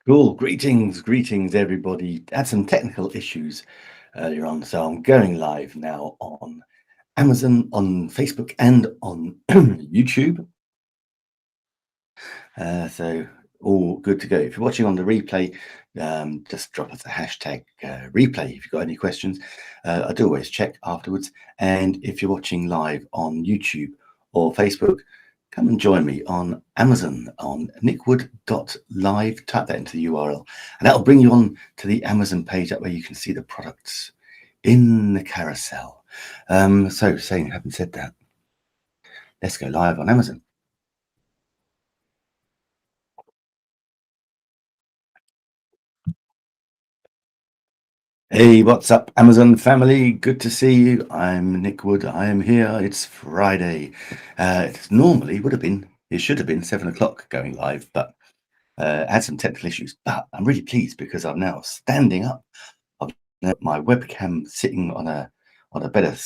Cool. Greetings, everybody. Had some technical issues earlier on, so I'm going live now on Amazon, on Facebook, and on YouTube. So all good to go. If you're watching on the replay, just drop us a hashtag replay if you've got any questions. I do always check afterwards. And if you're watching live on YouTube or Facebook, come and join me on Amazon on nickwood.live. Type that into the URL, and that'll bring you on to the Amazon page. That way you can see the products in the carousel. Having said that, let's go live on Amazon. Hey, what's up, Amazon family? Good to see you. I'm Nick Wood. I am here. It's Friday. It should have been 7 o'clock going live, but had some technical issues. But I'm really pleased because I'm now standing up. I've got my webcam sitting on a better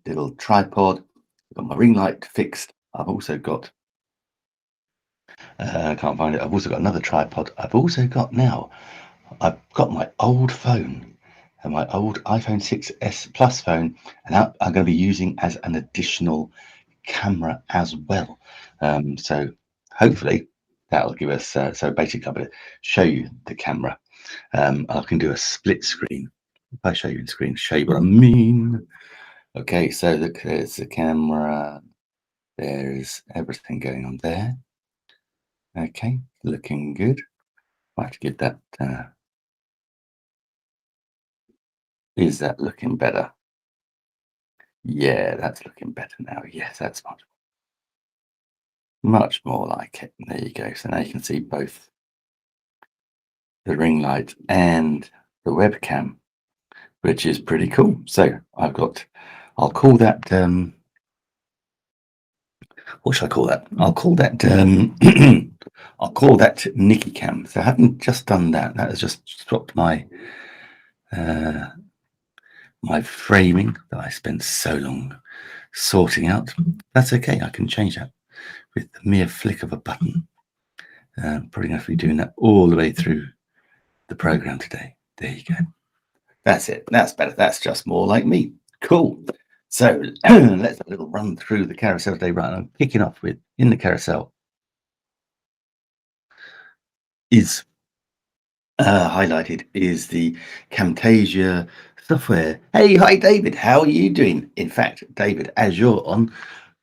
little tripod. I've got my ring light fixed. I've also got I can't find it. I've also got another tripod. I've got my old phone, and my old iPhone 6s Plus phone, and that I'm going to be using as an additional camera as well. So hopefully that'll give us. So basically, I'm going to show you the camera. I can do a split screen. If I show you in screen, show you what I mean. Okay, so look, there's the camera. There's everything going on there. Okay, looking good. I have to get that. Is that looking better? Yeah, that's looking better now. Yes, that's much more like it. There you go. So now you can see both the ring light and the webcam, which is pretty cool. So I'll call that, what should I call that? I'll call that, I'll call that Nicky Cam. So I haven't just done that. That has just swapped my framing that I spent so long sorting out. That's okay. I can change that with the mere flick of a button. Probably going to be doing that all the way through the program today. There you go. That's it. That's better. That's just more like me. Cool. So let's have a little run through the carousel today. Right, I'm kicking off with, in the carousel is highlighted is the Camtasia software. Hey, hi David. How are you doing? In fact, David, as you're on,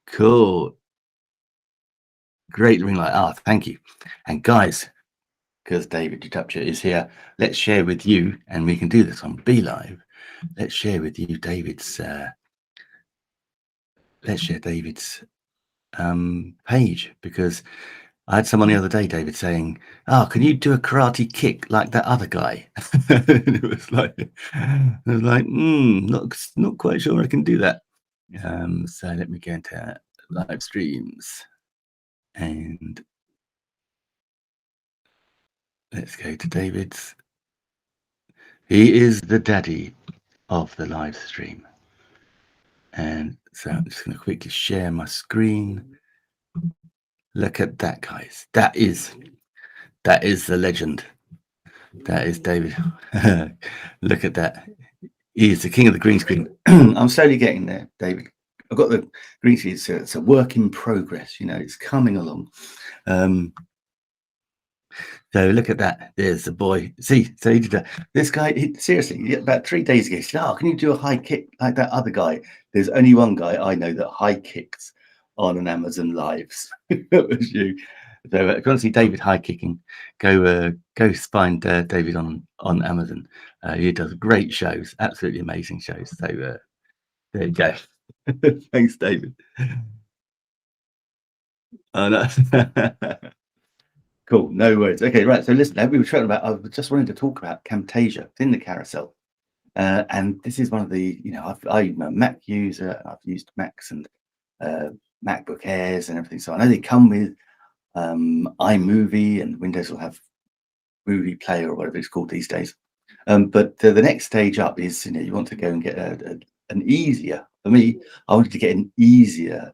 cool. Great ring light. Ah, thank you. And guys, because David Dutcher is here, let's share with you, and we can do this on BeLive. Let's share with you David's page, because I had someone the other day, David, saying, "Oh, can you do a karate kick like that other guy?" And it was like, not quite sure I can do that. So let me go into live streams, and let's go to David's. He is the daddy of the live stream. And so I'm just going to quickly share my screen. Look at that, guys. That is the legend. That is David. Look at that. He is the king of the green screen. I'm slowly getting there, David. I've got the green screen. It's a work in progress. You know, it's coming along. So look at that. There's the boy. See, so he did that. This guy, seriously, about 3 days ago, he said, "Oh, can you do a high kick like that other guy?" There's only one guy I know that high kicks on an Amazon Lives. That was you. So if you want to see David high kicking, go find David on Amazon. He does great shows, absolutely amazing shows. So there you go. Thanks, David. Oh, no. Cool, no worries. Okay, right. So listen, we were talking about. I just wanted to talk about Camtasia. It's in the carousel, and this is one of the. You know, I'm a Mac user. I've used Macs and MacBook Airs and everything. So I know they come with iMovie, and Windows will have Movie Player or whatever it's called these days. But the next stage up is, you know, you want to go and get an easier. For me, I wanted to get an easier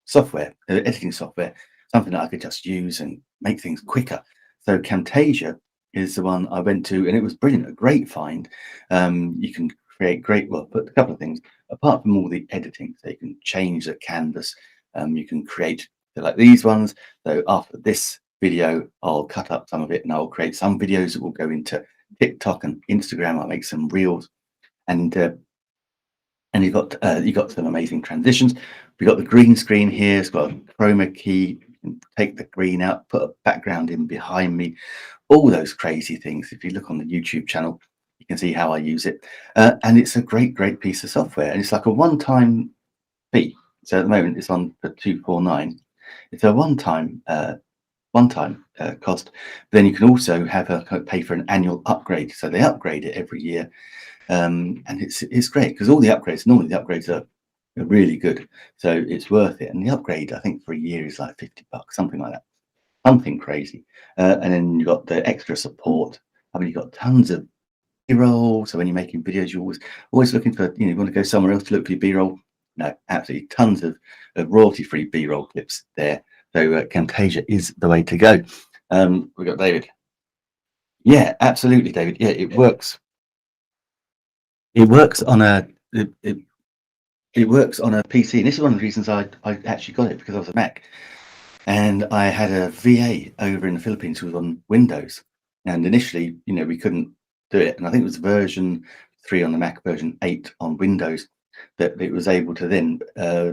software, editing software, something that I could just use and make things quicker. So Camtasia is the one I went to, and it was brilliant, a great find. You can create great, well, but a couple of things apart from all the editing, so you can change the canvas. You can create like these ones. So after this video, I'll cut up some of it and I'll create some videos that will go into TikTok and Instagram. I'll make some reels, and you got some amazing transitions. We've got the green screen here. It's got a chroma key. You can take the green out, put a background in behind me, all those crazy things. If you look on the YouTube channel, you can see how I use it. And it's a great piece of software. And it's like a one-time fee. So at the moment it's on for 249. It's a one-time cost. Then you can also have pay for an annual upgrade. So they upgrade it every year. And it's great because all the upgrades, normally the upgrades are really good. So it's worth it. And the upgrade, I think for a year is like $50, something like that. Something crazy. And then you've got the extra support. I mean, you've got tons of B-roll. So when you're making videos, you're always looking for, you want to go somewhere else to look for your B-roll. No, absolutely tons of royalty-free B-roll clips there. So Camtasia is the way to go. We've got David. Yeah, absolutely, David. Yeah, it works. It works on a it works on a PC, and this is one of the reasons I actually got it, because I was a Mac, and I had a VA over in the Philippines who was on Windows, and initially, we couldn't do it, and I think it was version 3 on the Mac, version 8 on Windows, that it was able to then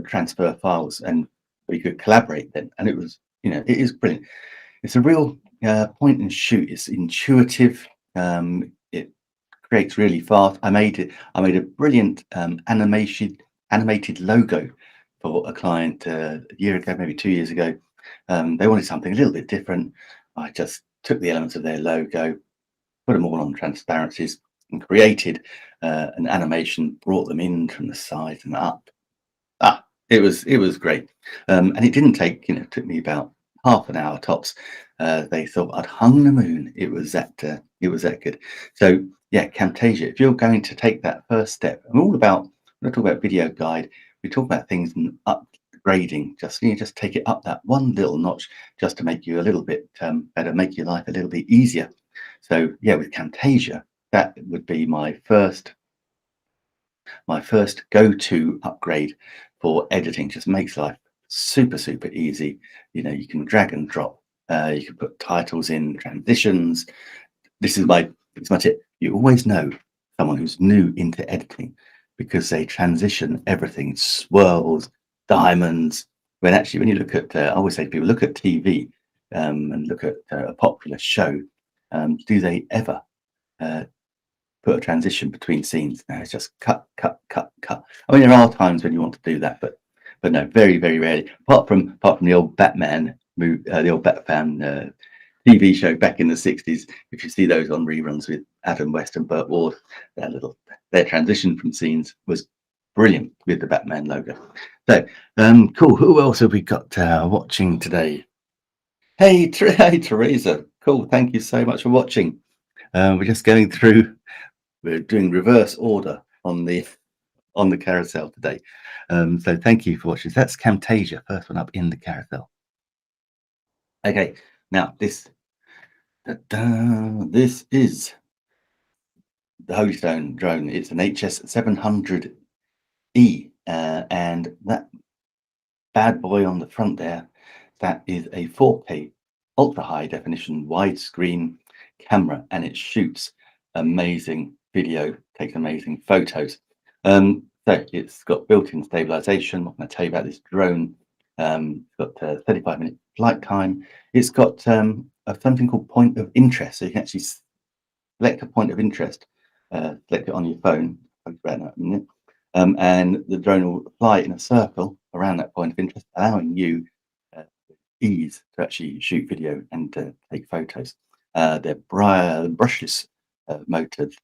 transfer files, and we could collaborate then, and it was, it is brilliant. It's a real point and shoot. It's intuitive. It creates really fast. I made a brilliant animated logo for a client a year ago, maybe 2 years ago. They wanted something a little bit different. I just took the elements of their logo, put them all on transparencies, and created an animation. Brought them in from the side and up. It was great, and it didn't take. It took me about half an hour tops. They thought I'd hung the moon. It was that good. So yeah, Camtasia. If you're going to take that first step, I'm all about, when I talk about video guide, we talk about things and upgrading. Just take it up that one little notch, just to make you a little bit better, make your life a little bit easier. So yeah, with Camtasia, that would be my first go-to upgrade for editing. Just makes life super easy. You can drag and drop. You can put titles in, transitions. This is my tip. You always know someone who's new into editing because they transition everything, swirls, diamonds. When actually, when you look at, I always say to people, look at TV and look at a popular show. Do they ever put a transition between scenes? Now it's just cut. I mean, there are times when you want to do that, but no, very rarely. Apart from the old Batman movie, the old Batman TV show back in the 60s. If you see those on reruns with Adam West and Burt Ward, their transition from scenes was brilliant with the Batman logo. So cool. Who else have we got watching today? Hey, Teresa. Cool. Thank you so much for watching. We're just going through. We're doing reverse order on the carousel today. So thank you for watching. That's Camtasia, first one up in the carousel. Okay, now this is the Holystone drone. It's an HS700E, and that bad boy on the front there, that is a 4K ultra high definition widescreen camera, and it shoots amazing video, takes amazing photos. So it's got built-in stabilization. I'm not going to tell you about this drone. It's got 35-minute flight time. It's got something called point of interest, so you can actually select a point of interest, select it on your phone. I'll talk about that in a minute. And the drone will fly in a circle around that point of interest, allowing you ease to actually shoot video and take photos. They're brushless motored.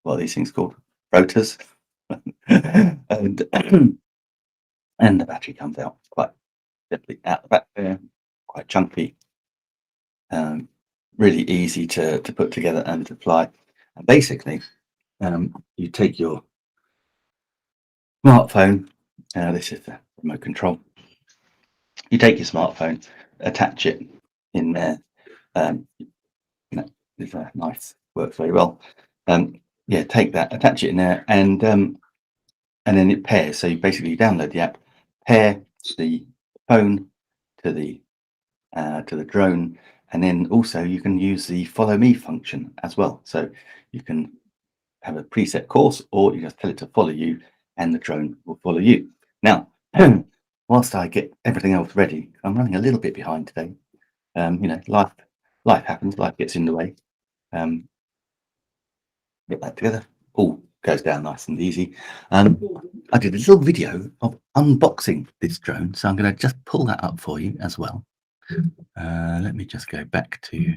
What are these things called? Rotors. and the battery comes out quite simply out the back there, quite chunky. Really easy to put together and to fly. And basically, you take your smartphone. This is the remote control. You take your smartphone, attach it in there. You know, there's a nice, works very well. Yeah, take that, attach it in there, and then it pairs. So you basically download the app, pair the phone to the drone, and then also you can use the follow me function as well. So you can have a preset course, or you just tell it to follow you, and the drone will follow you. Now, whilst I get everything else ready, I'm running a little bit behind today. Life happens, life gets in the way. Get that together. All goes down nice and easy. I did a little video of unboxing this drone, so I'm going to just pull that up for you as well. Let me just go back to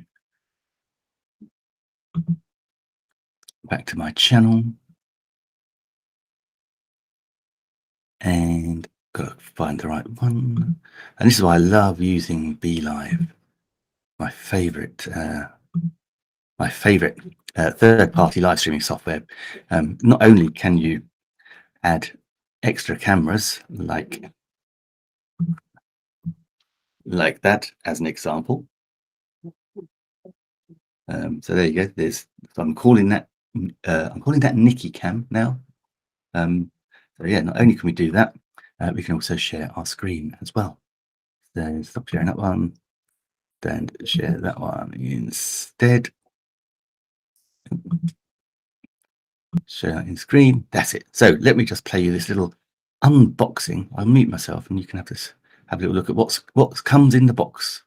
my channel, and got to find the right one. And this is why I love using BeLive, my favorite third-party live streaming software. Not only can you add extra cameras like that as an example. So there you go. So I'm calling that Nikki Cam now. So yeah, not only can we do that, we can also share our screen as well. So stop sharing that one, then share that one instead. Share that in screen. That's it. So let me just play you this little unboxing. I'll mute myself, and you can have a little look at what comes in the box.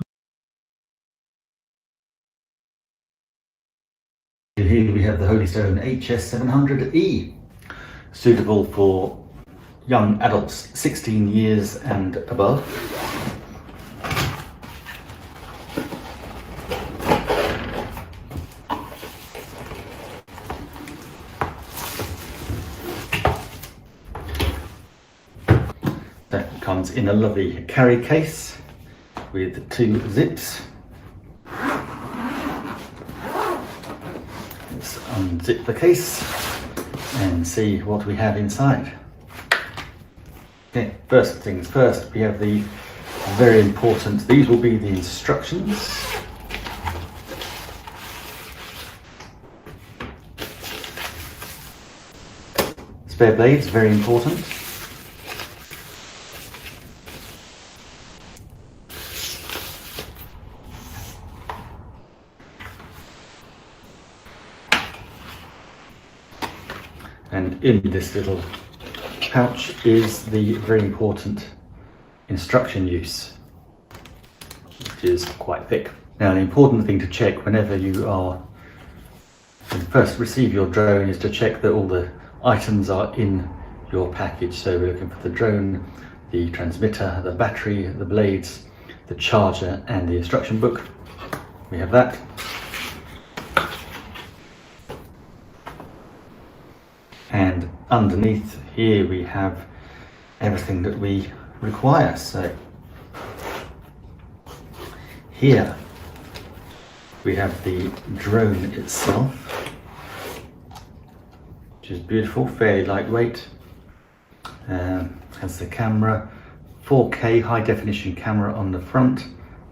Here we have the Holystone HS700E, suitable for young adults 16 years and above. That comes in a lovely carry case with 2 zips. Let's unzip the case and see what we have inside. Okay, first things first, we have the very important, these will be the instructions. Spare blades, very important. And in this little pouch is the very important instruction use, which is quite thick. Now, an important thing to check whenever you first receive your drone is to check that all the items are in your package. So we're looking for the drone, the transmitter, the battery, the blades, the charger, and the instruction book. We have that. And underneath here we have everything that we require. So here we have the drone itself, which is beautiful, fairly lightweight. Has the camera, 4K high definition camera on the front,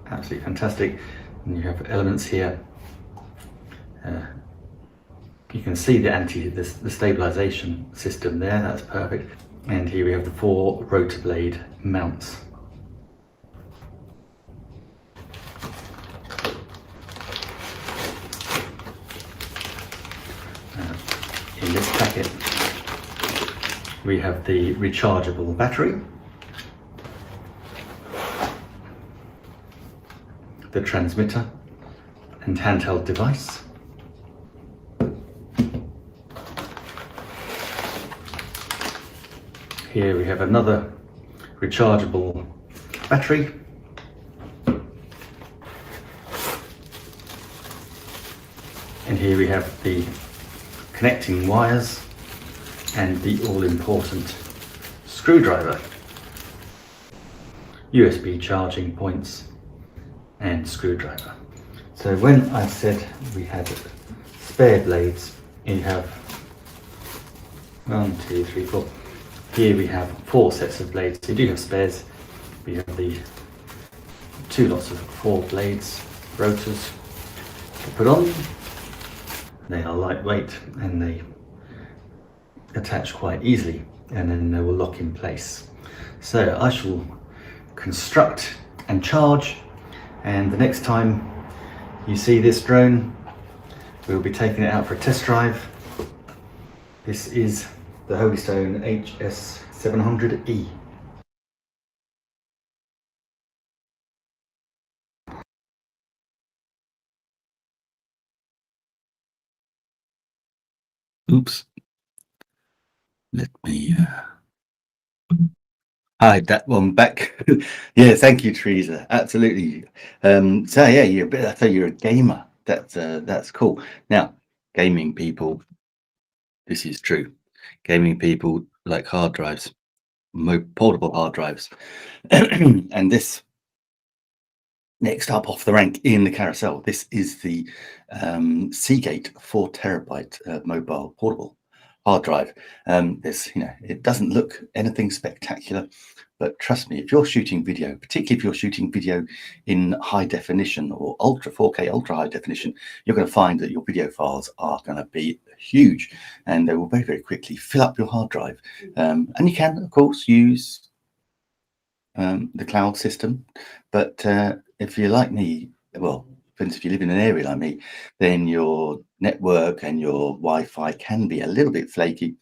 absolutely fantastic. And you have elements here. You can see the stabilization system there, that's perfect. And here we have the 4 rotor blade mounts. In this packet we have the rechargeable battery, the transmitter and handheld device, here we have another rechargeable battery, and here we have the connecting wires and the all-important screwdriver, USB charging points and screwdriver. So when I said we had spare blades, you have 1, 2, 3, 4. Here we have 4 sets of blades. So you do have spares. We have the two lots of 4 blades, rotors to put on. They are lightweight and they attach quite easily, and then they will lock in place. So I shall construct and charge, and the next time you see this drone, we'll be taking it out for a test drive. This is the Holystone HS700E. Oops. Let me hide that one back. Yeah, thank you, Teresa. Absolutely. So yeah, I thought you're a gamer. That's cool. Now, gaming people, this is true. Gaming people like hard drives, portable hard drives, and this next up off the rank in the carousel. This is the Seagate 4 terabyte mobile portable hard drive. It doesn't look anything spectacular, but trust me, if you're shooting video, particularly if you're shooting video in high definition or 4K ultra high definition, you're going to find that your video files are going to be huge, and they will very, very quickly fill up your hard drive. And you can, of course, use the cloud system, but if you're like me, well, for instance, if you live in an area like me, then your network and your Wi-Fi can be a little bit flaky.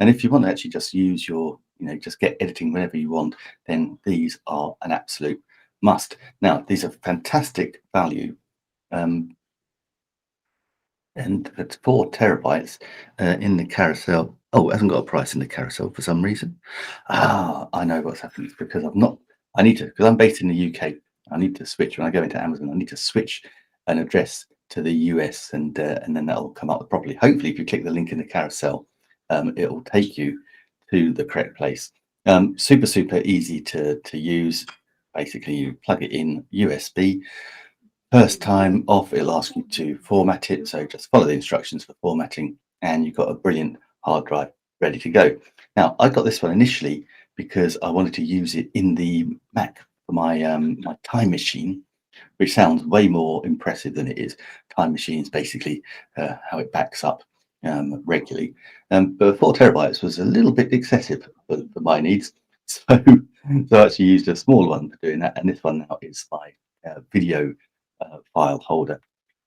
And if you want to actually just use your, just get editing whenever you want, then these are an absolute must. Now, these are fantastic value. And it's 4 terabytes in the carousel. Oh, it hasn't got a price in the carousel for some reason. I know what's happened. It's because because I'm based in the UK. I need to switch when I go into Amazon. I need to switch an address to the US, and then that'll come up properly. Hopefully, if you click the link in the carousel, it will take you to the correct place. Super easy to use. Basically, you plug it in USB. First time off, it'll ask you to format it. So just follow the instructions for formatting, and you've got a brilliant hard drive ready to go. Now, I got this one initially because I wanted to use it in the Mac for my my Time Machine, which sounds way more impressive than it is. Time Machine is basically how it backs up regularly. But 4 terabytes was a little bit excessive for my needs. So I actually used a small one for doing that. And this one now is my video file holder.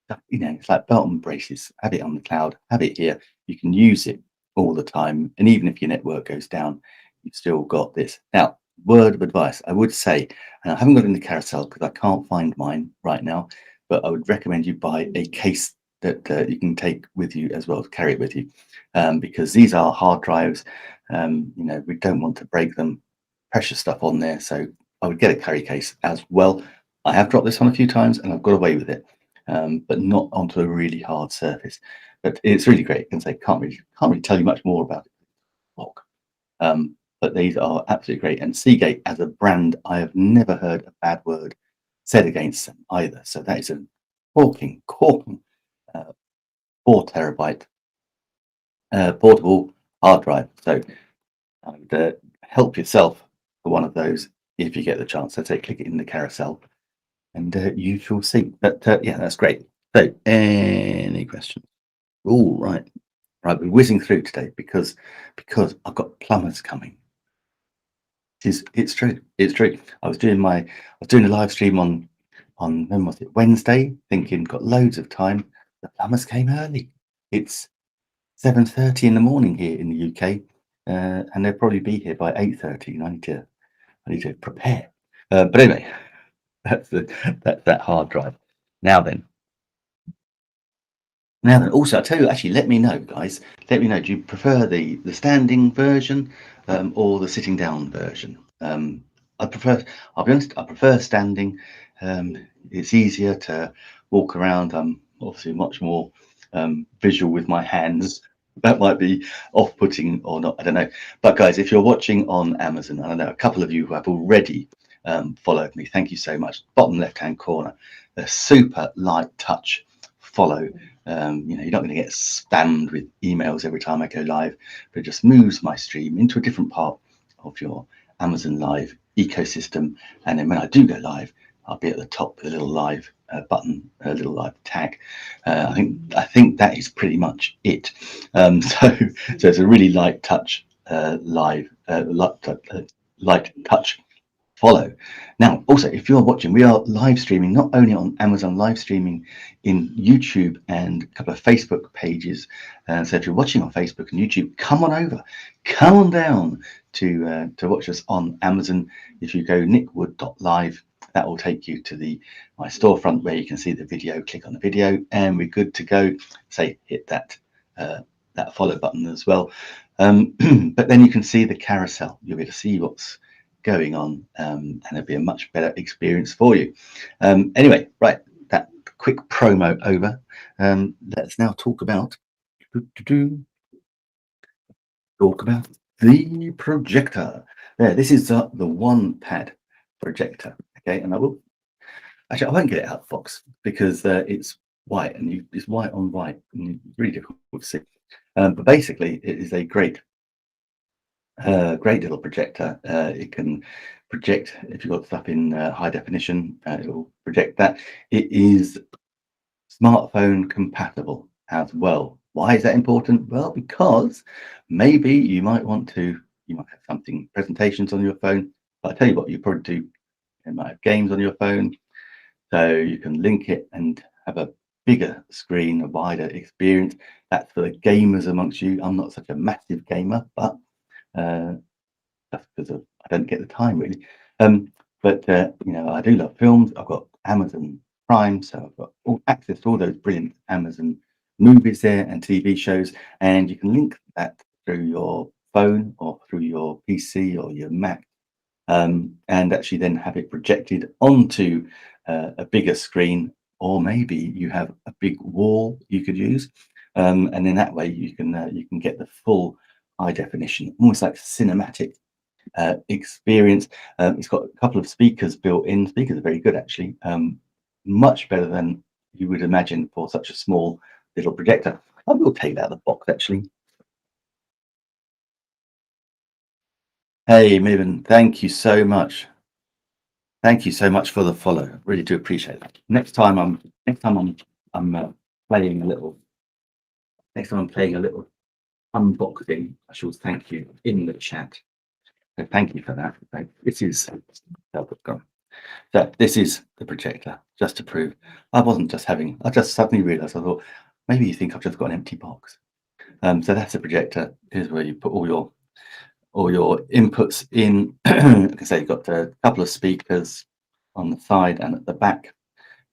It's like belt and braces. Have it on the cloud, have it here. You can use it all the time. And even if your network goes down, you've still got this. Now, word of advice, I would say, and I haven't got it in the carousel because I can't find mine right now, but I would recommend you buy a case that you can take with you as well, to carry it with you, because these are hard drives. We don't want to break them. Precious stuff on there, so I would get a carry case as well. I have dropped this on a few times and I've got away with it, but not onto a really hard surface. But it's really great. And say can't really tell you much more about it. But these are absolutely great. And Seagate as a brand, I have never heard a bad word said against them either. So that is a corking 4 terabyte portable hard drive. So I would help yourself for one of those if you get the chance. So click it in the carousel, and you shall see. But yeah, that's great. So any questions? All right, we're whizzing through today because I've got plumbers coming. It's true. I was doing a live stream on when was it, Wednesday, thinking got loads of time. The plumbers came early. It's 7:30 in the morning here in the UK, and they'll probably be here by 8:30. And I need to prepare. But anyway, that's that hard drive. Now then, also, I'll tell you, actually, let me know, guys. Let me know, do you prefer the standing version or the sitting down version? I'll be honest, I prefer standing. It's easier to walk around. I'm obviously much more visual with my hands. That might be off-putting or not, I don't know. But guys, if you're watching on Amazon, I know a couple of you who have already followed me, thank you so much. Bottom left-hand corner, a super light touch follow. You're not going to get spammed with emails every time I go live, but it just moves my stream into a different part of your Amazon Live ecosystem. And then when I do go live, I'll be at the top with a little live button, a little live tag. I think that is pretty much it. So it's a really light touch, light touch follow. Now, also, if you're watching, we are live streaming not only on Amazon, live streaming in YouTube and a couple of Facebook pages. So if you're watching on Facebook and YouTube, come on over, come on down to watch us on Amazon. If you go nickwood.live, that will take you to my storefront where you can see the video. Click on the video, and we're good to go. Say hit that follow button as well. But then you can see the carousel. You'll be able to see what's going on, and it'll be a much better experience for you. Anyway, right, that quick promo over. Let's now talk about the projector. There, this is the one pad projector. Okay, and I won't get it out, Fox, because it's white and it's white on white, and it's really difficult to see. But basically, it is a great little projector. It can project if you've got stuff in high definition. It will project that. It is smartphone compatible as well. Why is that important? Well, because maybe you might have something, presentations on your phone. But I tell you what, you probably do. You might have games on your phone, so you can link it and have a bigger screen, a wider experience. That's for the gamers amongst you. I'm not such a massive gamer, but that's because I don't get the time really. But I do love films. I've got Amazon Prime, so I've got access to all those brilliant Amazon movies there and TV shows, and you can link that through your phone or through your PC or your Mac, and actually then have it projected onto a bigger screen, or maybe you have a big wall you could use, and in that way you can get the full high definition, almost like cinematic experience. It's got a couple of speakers built in. Speakers are very good, actually, much better than you would imagine for such a small little projector. I will take that out of the box, actually. Hey, Mivan, thank you so much. Thank you so much for the follow. Really do appreciate that. Next time I'm playing a little. Next time I'm playing a little unboxing, I shall thank you in the chat. So thank you for that. This is this is the projector, just to prove I just suddenly realized, I thought maybe you think I've just got an empty box. So that's a projector. Here's where you put all your inputs in. Like I say, you've got a couple of speakers on the side and at the back.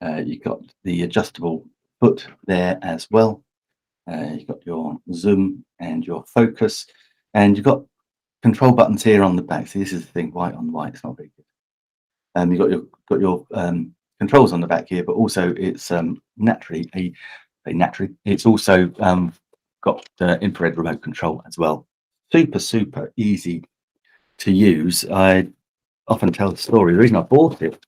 You've got the adjustable foot there as well. You've got your zoom and your focus, and you've got control buttons here on the back. So this is the thing, white on white. It's not very good. You've got your controls on the back here, but also it's it's also got the infrared remote control as well. Super easy to use. I often tell the story. The reason I bought it,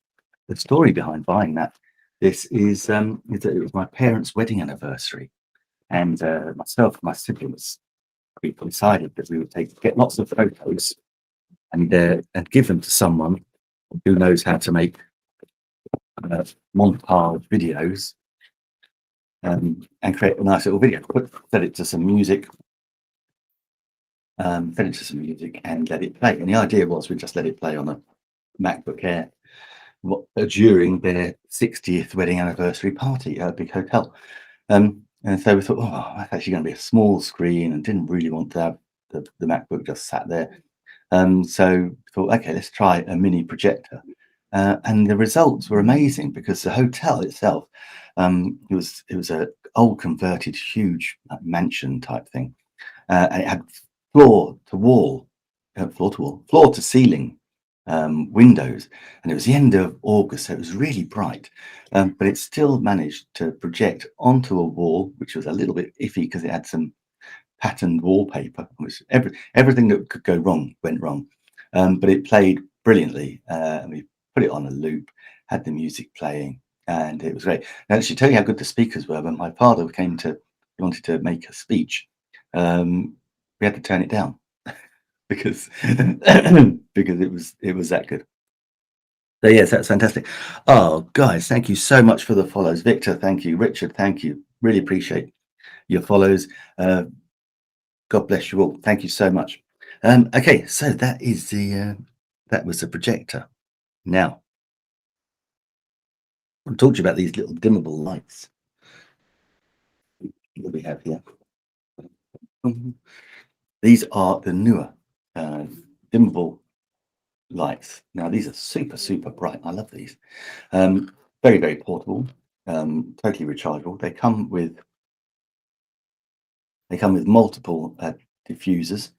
the story behind buying that, is that it was my parents' wedding anniversary, and myself and my siblings, we decided that we would get lots of photos and give them to someone who knows how to make montage videos, and create a nice little video. Set it to some music. And let it play. And the idea was we just let it play on a MacBook Air during their 60th wedding anniversary party at a big hotel. And so we thought, oh, that's actually going to be a small screen, and didn't really want to have the MacBook just sat there. So we thought, okay, let's try a mini projector. And the results were amazing, because the hotel itself, it was a old converted huge mansion type thing, and it had floor to ceiling windows, and it was the end of August, so it was really bright, but it still managed to project onto a wall, which was a little bit iffy because it had some patterned wallpaper, which everything that could go wrong went wrong, but it played brilliantly, and we put it on a loop, had the music playing, and it was great. Now, to tell you how good the speakers were, when my father wanted to make a speech, we had to turn it down because because it was that good. So yes, that's fantastic. Oh, guys, thank you so much for the follows. Victor, thank you. Richard, thank you. Really appreciate your follows. God bless you all. Thank you so much. Okay, so that is the that was the projector. Now, I'll talk to you about these little dimmable lights that we have here. These are the newer dimmable lights. Now, these are super, super bright. I love these. Very, very portable, totally rechargeable. They come with multiple diffusers,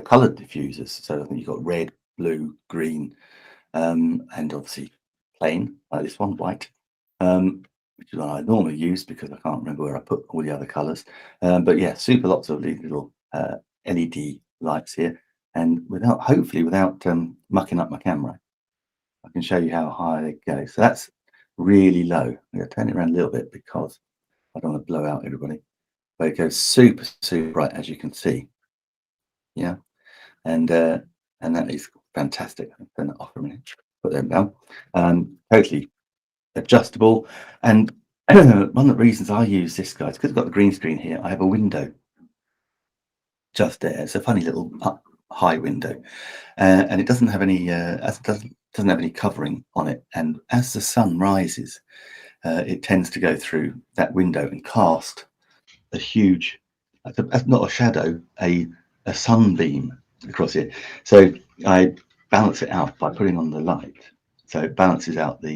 colored diffusers. So I think you've got red, blue, green, and obviously plain, like this one, white, which is what I normally use because I can't remember where I put all the other colors. But yeah, super lots of these little LED lights here. And hopefully without mucking up my camera, I can show you how high they go. So that's really low. I'm going to turn it around a little bit because I don't want to blow out everybody. But it goes super, super bright, as you can see. Yeah. And that is fantastic. I'll turn that off for a minute. Put them down. Totally adjustable. And one of the reasons I use this, guys, because I've got the green screen here, I have a window just there. It's a funny little high window, and it doesn't have any doesn't have any covering on it. And as the sun rises, it tends to go through that window and cast a huge, not a shadow, a sunbeam across it. So I balance it out by putting on the light. So it balances out so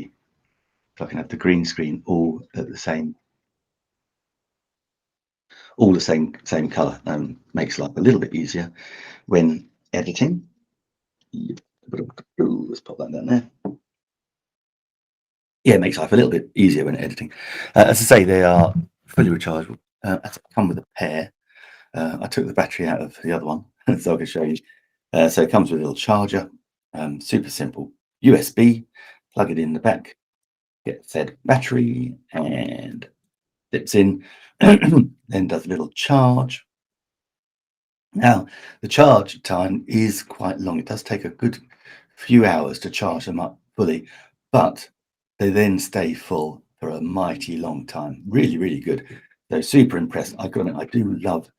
I can have the green screen all at the same color, and makes life a little bit easier when editing. Let's pop that down there. Yeah, it makes life a little bit easier when editing. As I say, they are fully rechargeable. As I come with a pair. I took the battery out of the other one so I can show you. So it comes with a little charger, super simple USB, plug it in the back, get said battery, and dips in, then does a little charge. Now, the charge time is quite long. It does take a good few hours to charge them up fully, but they then stay full for a mighty long time. Really, really good. So super impressed. I do love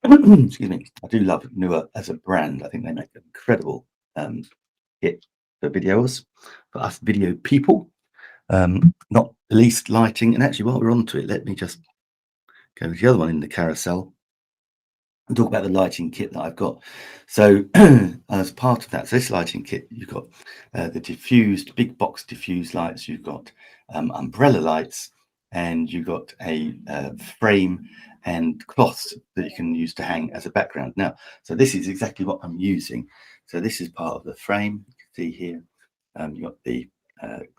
excuse me, I do love Neewer as a brand. I think they make an incredible kit for videos, for us video people. Not the least lighting. And actually, while we're onto it, let me just go with the other one in the carousel and talk about the lighting kit that I've got. So as part of that, so this lighting kit, you've got the diffused, big box diffused lights, you've got umbrella lights, and you've got a frame and cloths that you can use to hang as a background. Now, so this is exactly what I'm using. So this is part of the frame. You can see here, you've got the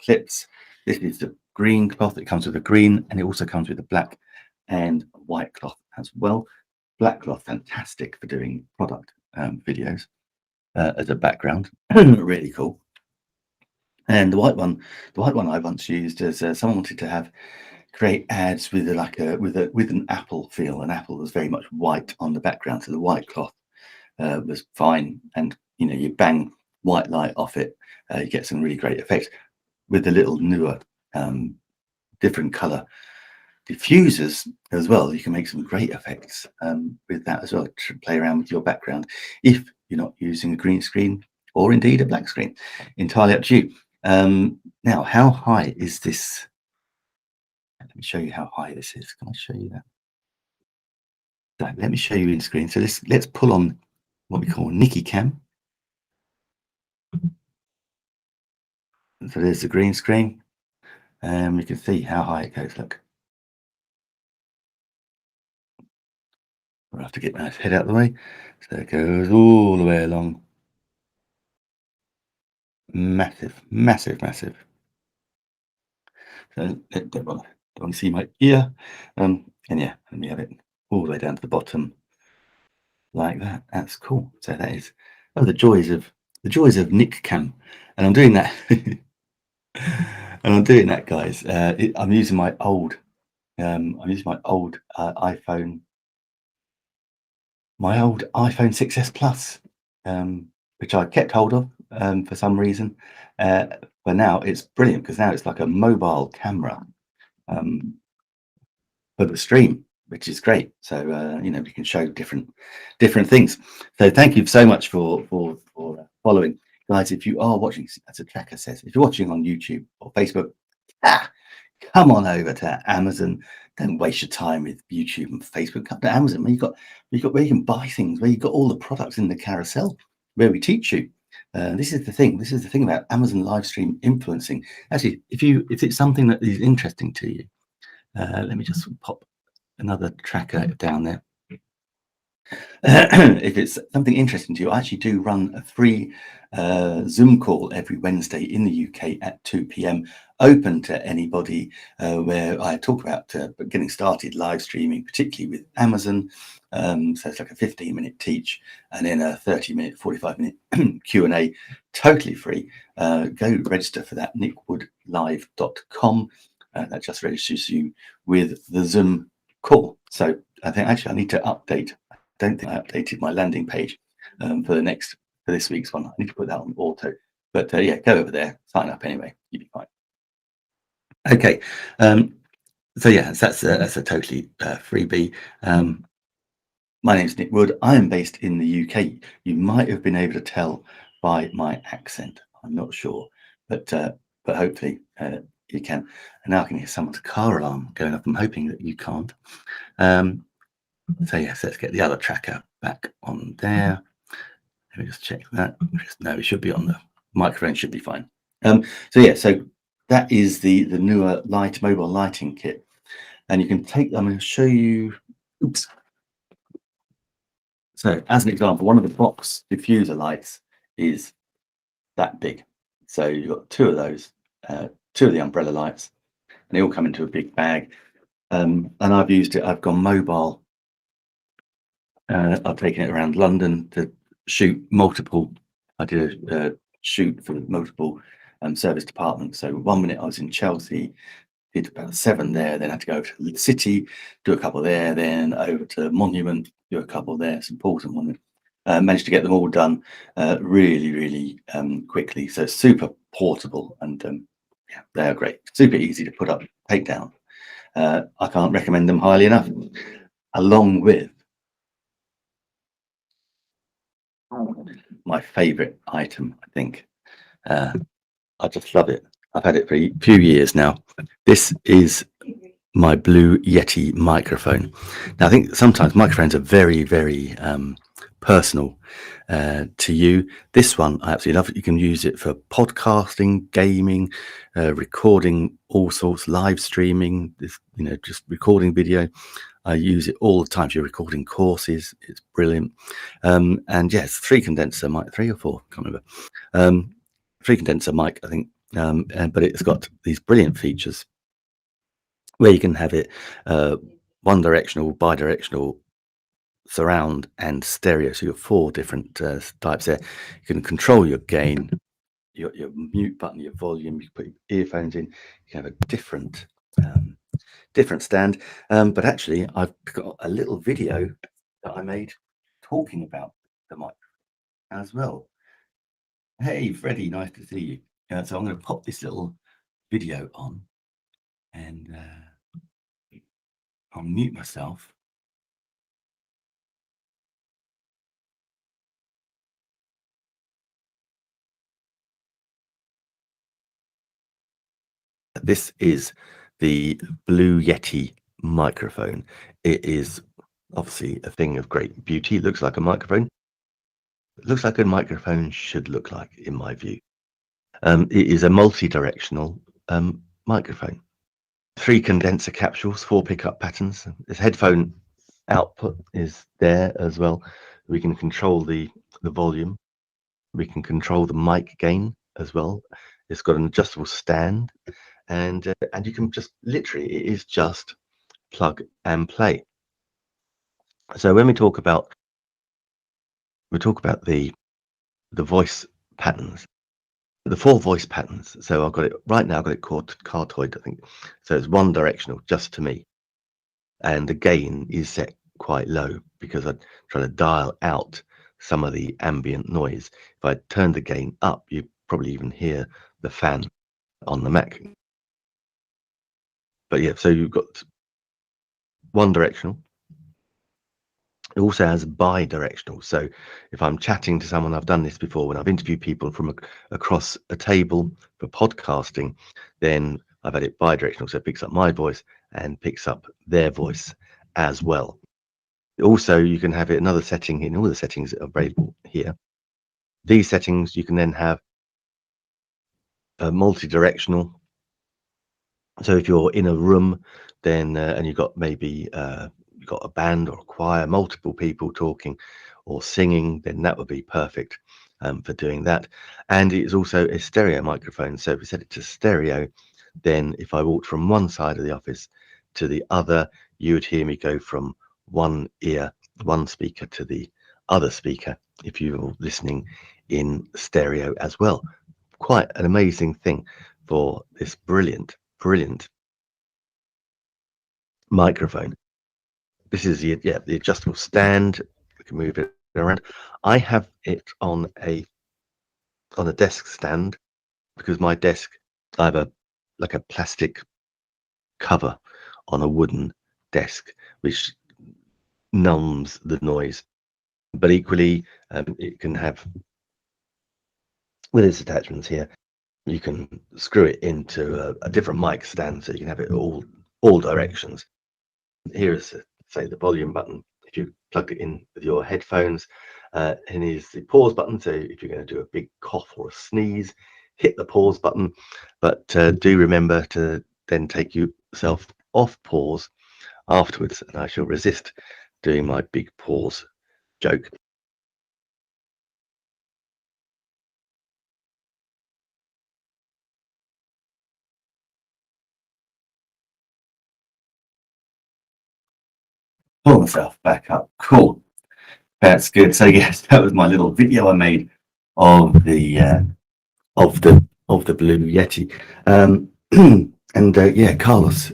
clips. This is the green cloth. It comes with a green, and it also comes with a black and white cloth as well. Black cloth, fantastic for doing product videos as a background. Really cool. And the white one I once used as someone wanted to create ads with with an apple feel. An apple was very much white on the background, so the white cloth was fine. And you bang white light off it, you get some really great effects with the little Neewer different color diffusers as well. You can make some great effects with that as well to play around with your background if you're not using a green screen or indeed a black screen. Entirely up to you. Now, how high is this? Let me show you how high this is. Can I show you that? So let me show you in screen. So let's pull on what we call Nicky Cam. So there's the green screen, and we can see how high it goes. Look. I'll have to get my head out of the way. So it goes all the way along. Massive, massive, massive. So don't want to see my ear. And yeah, let me have it all the way down to the bottom like that. That's cool. So that is the joys of Nick Cam. And I'm doing that. And I'm doing that, guys. I'm using my old iPhone. My old iPhone 6s Plus, which I kept hold of for some reason, but now it's brilliant because now it's like a mobile camera for the stream, which is great. So you know, we can show different things. So thank you so much for following, guys. If you are watching, as a tracker says, if you're watching on YouTube or Facebook, come on over to Amazon. Don't waste your time with YouTube and Facebook. Come to Amazon where where you can buy things, where you've got all the products in the carousel, where we teach you. This is the thing. This is the thing about Amazon live stream influencing. Actually, if it's something that is interesting to you, let me just pop another tracker down there. If it's something interesting to you, I actually do run a free Zoom call every Wednesday in the UK at 2 p.m. open to anybody, where I talk about getting started live streaming, particularly with Amazon. So it's like a 15-minute teach and then a 30-minute, 45-minute Q&A, totally free. Go register for that, nickwoodlive.com. That just registers you with the Zoom call. So I think actually I need to update. I don't think I updated my landing page for this week's one. I need to put that on auto. But yeah, go over there, sign up anyway. You'll be fine. Okay. So yeah, that's a totally freebie. My name's Nick Wood. I am based in the UK. You might have been able to tell by my accent. I'm not sure, but hopefully you can. And now I can hear someone's car alarm going up. I'm hoping that you can't. So yes, let's get the other tracker back on there. Let me just check that. No, it should be on the microphone. Should be fine. So yeah, so that is the newer mobile lighting kit, and you can take. I'm going to show you. Oops. So as an example, one of the box diffuser lights is that big. So you've got two of those, two of the umbrella lights, and they all come into a big bag. And I've used it. I've gone mobile. I've taken it around London to shoot multiple. I did a shoot for multiple service departments. So 1 minute I was in Chelsea, did about 7 there, then had to go over to the city, do a couple there, then over to Monument, do a couple there, St Paul's and Monument. Managed to get them all done really quickly. So super portable, and yeah, they are great. Super easy to put up, take down. I can't recommend them highly enough. Along with my favorite item, I think. I just love it. I've had it for a few years now. This is my Blue Yeti microphone. Now, I think sometimes microphones are very personal to you. This one, I absolutely love it. You can use it for podcasting, gaming, recording all sorts, live streaming, just recording video. I use it all the time. If you're recording courses, it's brilliant. And yes, 3 condenser mic, 3 or 4, can't remember. 3 condenser mic, I think. But it's got these brilliant features where you can have it one directional, bi-directional, surround and stereo. So you've got 4 different types there. You can control your gain, your mute button, your volume. You can put your earphones in. You can have a different stand. But actually, I've got a little video that I made talking about the mic as well. Hey, Freddie, nice to see you. So I'm going to pop this little video on, and I'll mute myself. This is the Blue Yeti microphone. It is obviously a thing of great beauty. It looks like a microphone. It looks like a microphone should look like, in my view. It is a multi-directional microphone. 3 condenser capsules, 4 pickup patterns. This headphone output is there as well. We can control the volume. We can control the mic gain as well. It's got an adjustable stand, and you can just literally, it is just plug and play. So when we talk about the voice patterns, the 4 voice patterns. So I've got it right now. I've got it called Cartoid, I think. So it's one directional, just to me, and the gain is set quite low because I'm trying to dial out some of the ambient noise. If I turn the gain up, you probably even hear the fan on the Mac. But yeah, so you've got one directional. It also has bi-directional. So if I'm chatting to someone, I've done this before when I've interviewed people from across a table for podcasting, then I've had it bi-directional. So it picks up my voice and picks up their voice as well. Also, you can have it another setting in all the settings that are available here. These settings, you can then have a multi-directional. So if you're in a room, then and you've got maybe you've got a band or a choir, multiple people talking or singing, then that would be perfect for doing that. And it's also a stereo microphone. So if we set it to stereo, then if I walked from one side of the office to the other, you would hear me go from one ear, one speaker to the other speaker if you're listening in stereo as well. Quite an amazing thing for this brilliant microphone. This is the adjustable stand. We can move it around. I have it on a desk stand because my desk, I have a plastic cover on a wooden desk which numbs the noise. But equally, it can have, with its attachments here, you can screw it into a different mic stand so you can have it all directions. Here is, say, the volume button. If you plug it in with your headphones, and here's the pause button. So if you're going to do a big cough or a sneeze, hit the pause button. But do remember to then take yourself off pause afterwards. And I shall resist doing my big pause joke. Pull myself back up. Cool. That's good. So yes, that was my little video I made of the Blue Yeti. And yeah, Carlos,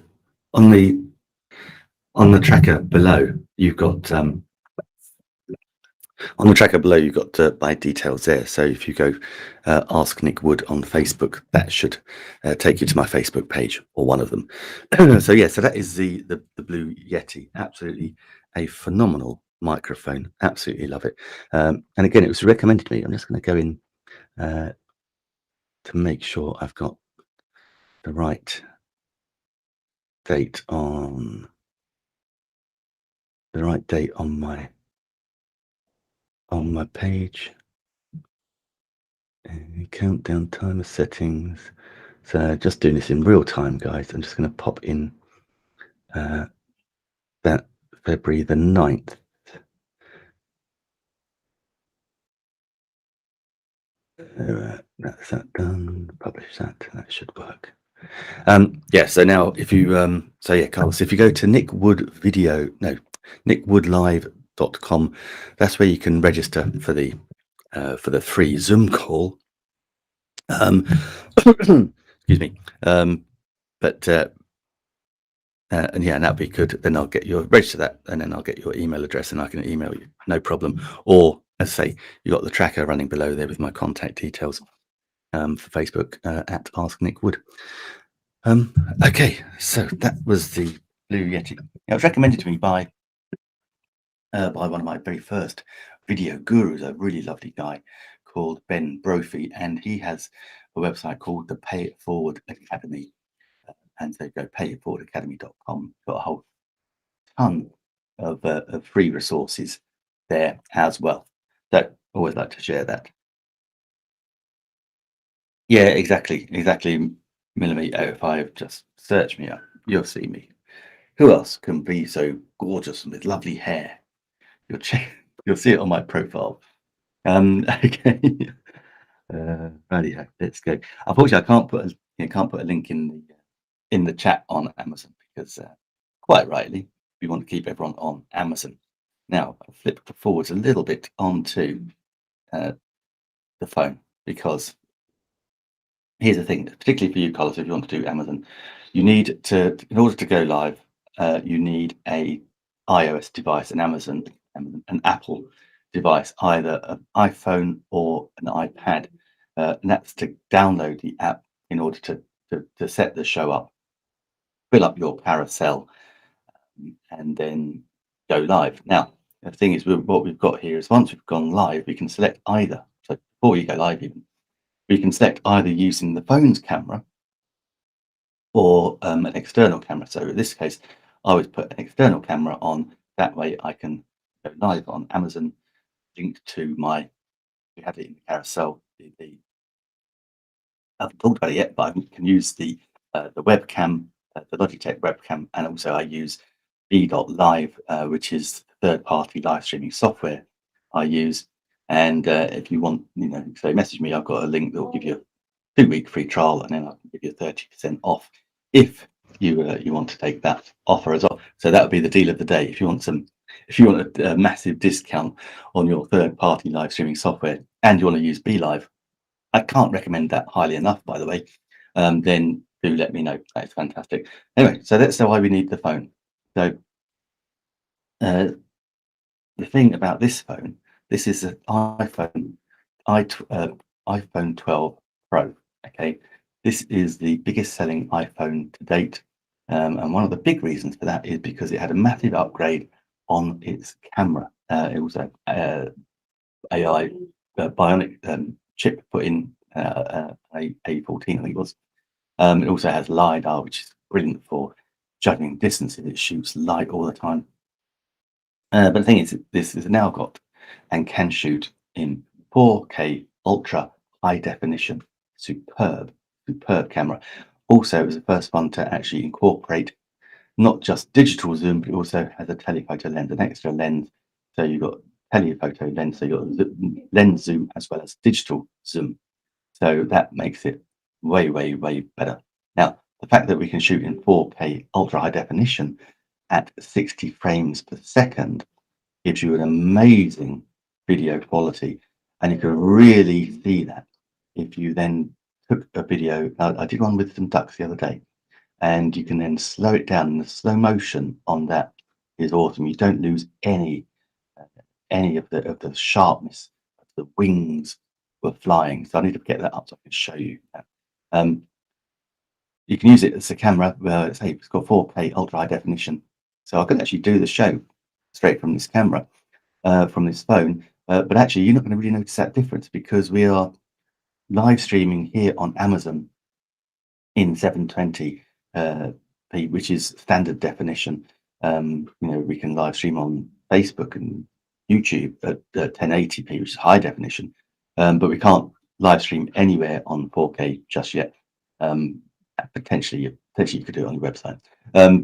on the tracker below, you've got my details there. So if you go Ask Nick Wood on Facebook, that should take you to my Facebook page or one of them. So yeah, so that is the Blue Yeti. Absolutely a phenomenal microphone. Absolutely love it. And again, it was recommended to me. I'm just going to go in to make sure I've got the right date on my page. And countdown timer settings. So just doing this in real time, guys. I'm just going to pop in that February the 9th. That's that done. Publish that. That should work. Yeah. So now, if you Carlos, if you go to nickwoodlive.com, that's where you can register for the free Zoom call. Excuse me. And yeah, and that'd be good. Then I'll get your register that, and then I'll get your email address, and I can email you, no problem. Or as I say, you got the tracker running below there with my contact details for Facebook at Ask Nick Wood. Okay, so that was the Blue Yeti. It was recommended to me by one of my very first video gurus, a really lovely guy called Ben Brophy, and he has a website called the Pay It Forward Academy. And so go payitforwardacademy.com. Got a whole ton of free resources there as well. So always like to share that. Yeah, exactly. Millimeter. If I just search me up, you'll see me. Who else can be so gorgeous and with lovely hair? You'll see it on my profile. Okay. Right, let's go. Unfortunately, I can't put a link in the chat on Amazon because quite rightly we want to keep everyone on Amazon. Now I'll flip forwards a little bit onto the phone, because here's the thing, particularly for you, Carlos, if you want to do Amazon, you need to, in order to go live, you need a iOS device, an Apple device, either an iPhone or an iPad. and that's to download the app in order to set the show up, fill up your carousel, and then go live. Now, the thing is, what we've got here is once we've gone live, we can select either. So before you go live, even we can select either using the phone's camera or an external camera. So in this case, I always put an external camera on. That way, I can go live on Amazon, linked to my. We have it in the carousel. I haven't talked about it yet, but I can use the webcam, the Logitech webcam, and also I use B.Live, which is third-party live streaming software I use. And if you want, so message me. I've got a link that will give you a 2-week free trial, and then I can give you 30% off if you want to take that offer as well. So that would be the deal of the day. If you want a massive discount on your third-party live streaming software, and you want to use B.Live, I can't recommend that highly enough, by the way. Then do let me know. That's fantastic. Anyway, so that's why we need the phone. So the thing about this phone, this is an iPhone 12 Pro. Okay, this is the biggest selling iPhone to date, and one of the big reasons for that is because it had a massive upgrade on its camera. It was a AI bionic chip put in A14, I think it was. It also has LiDAR, which is brilliant for judging distances. It shoots light all the time. But the thing is, this has now got and can shoot in 4K ultra high definition. Superb camera. Also, it was the first one to actually incorporate not just digital zoom, but it also has a telephoto lens, an extra lens. So you've got telephoto lens, so you've got lens zoom as well as digital zoom. So that makes it way, way, way better. Now, the fact that we can shoot in 4K ultra high definition at 60 frames per second gives you an amazing video quality, and you can really see that if you then took a video. I did one with some ducks the other day, and you can then slow it down, and the slow motion on that is awesome. You don't lose any of the sharpness of the wings were flying. So I need to get that up so I can show you that. You can use it as a camera. Say it's got 4K ultra high definition, so I can actually do the show straight from this camera, from this phone. But actually, you're not going to really notice that difference because we are live streaming here on Amazon in 720p, which is standard definition. We can live stream on Facebook and YouTube at 1080p, which is high definition, but we can't live stream anywhere on 4K just yet. Potentially you could do it on your website,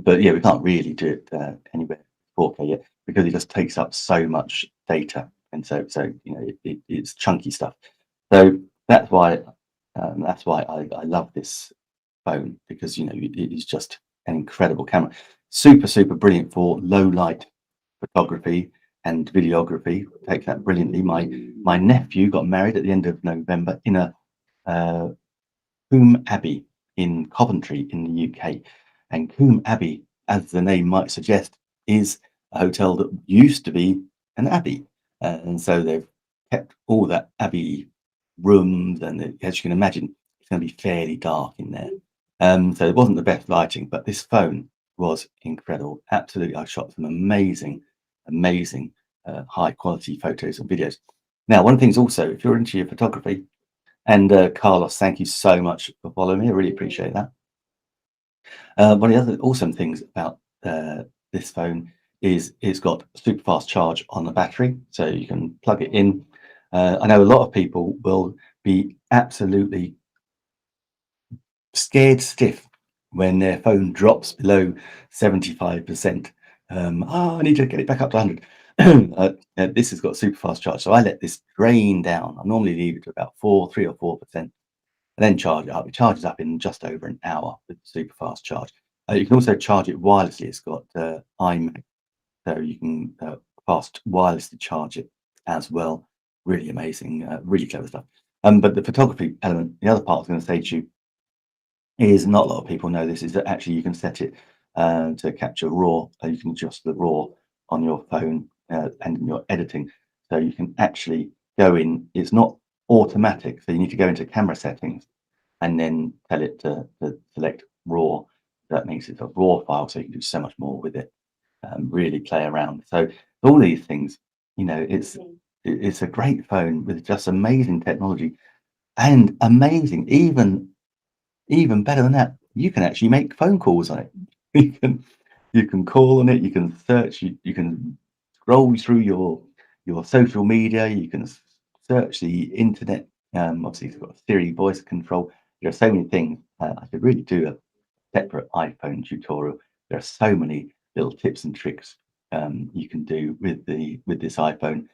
but yeah, we can't really do it anywhere 4K yet because it just takes up so much data, and so it's chunky stuff. So that's why I love this phone, because it is just an incredible camera, super brilliant for low light photography and videography. Takes that brilliantly. My nephew got married at the end of November in a Combe Abbey in Coventry in the UK, and Combe Abbey, as the name might suggest, is a hotel that used to be an abbey, and so they've kept all that abbey rooms, and as you can imagine, it's going to be fairly dark in there. So it wasn't the best lighting, but this phone was incredible. Absolutely, I shot some amazing high quality photos and videos. Now, one of the things also, if you're into your photography, and Carlos, thank you so much for following me. I really appreciate that. One of the other awesome things about this phone is it's got super fast charge on the battery, so you can plug it in. I know a lot of people will be absolutely scared stiff when their phone drops below 75%. I need to get it back up to 100. This has got super fast charge, so I let this drain down. I normally leave it to about 3 or 4%, and then charge it up. It charges up in just over an hour with super fast charge. You can also charge it wirelessly. It's got iMac, so you can fast wirelessly charge it as well. Really amazing, really clever stuff. But the photography element, the other part I was going to say to you, is not a lot of people know this, is that actually you can set it to capture RAW. You can adjust the RAW on your phone and in your editing, so you can actually go in. It's not automatic. So you need to go into camera settings and then tell it to select RAW. That makes it a RAW file, so you can do so much more with it. Really play around. So all these things, you know, it's a great phone with just amazing technology and amazing, even better than that, you can actually make phone calls on it. You can call on it, you can search, you can scroll through your social media, you can search the internet. Obviously, it's got Siri voice control. There are so many things. I could really do a separate iPhone tutorial. There are so many little tips and tricks you can do with this iPhone,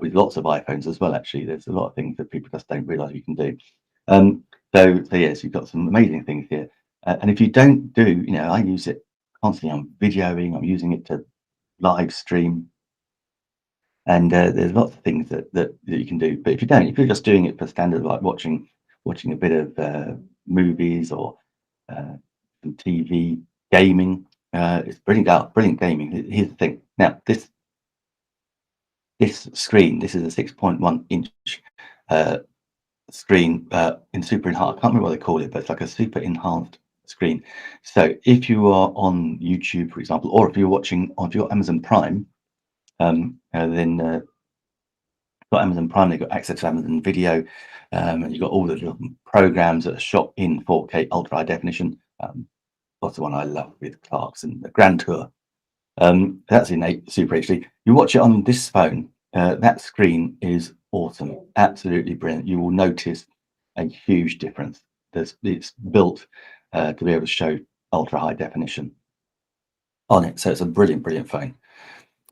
with lots of iPhones as well. Actually, there's a lot of things that people just don't realise you can do. So yes, you've got some amazing things here. And if you don't do, you know, I use it constantly. I'm videoing. I'm using it to live stream, and there's lots of things that you can do. But if you don't, if you're just doing it for standard, like watching a bit of movies or some TV gaming, it's brilliant. Brilliant gaming. Here's the thing. Now this screen, this is a 6.1 inch screen in super enhanced. I can't remember what they call it, but it's like a super enhanced screen. So if you are on YouTube, for example, or if you're watching on your Amazon Prime, then got Amazon Prime, they've got access to Amazon Video, and you've got all the little programs that are shot in 4K ultra high definition. That's the one I love with Clarkson, the Grand Tour. That's in Super HD. You watch it on this phone, that screen is awesome, absolutely brilliant. You will notice a huge difference. It's built to be able to show ultra high definition on it, so it's a brilliant phone.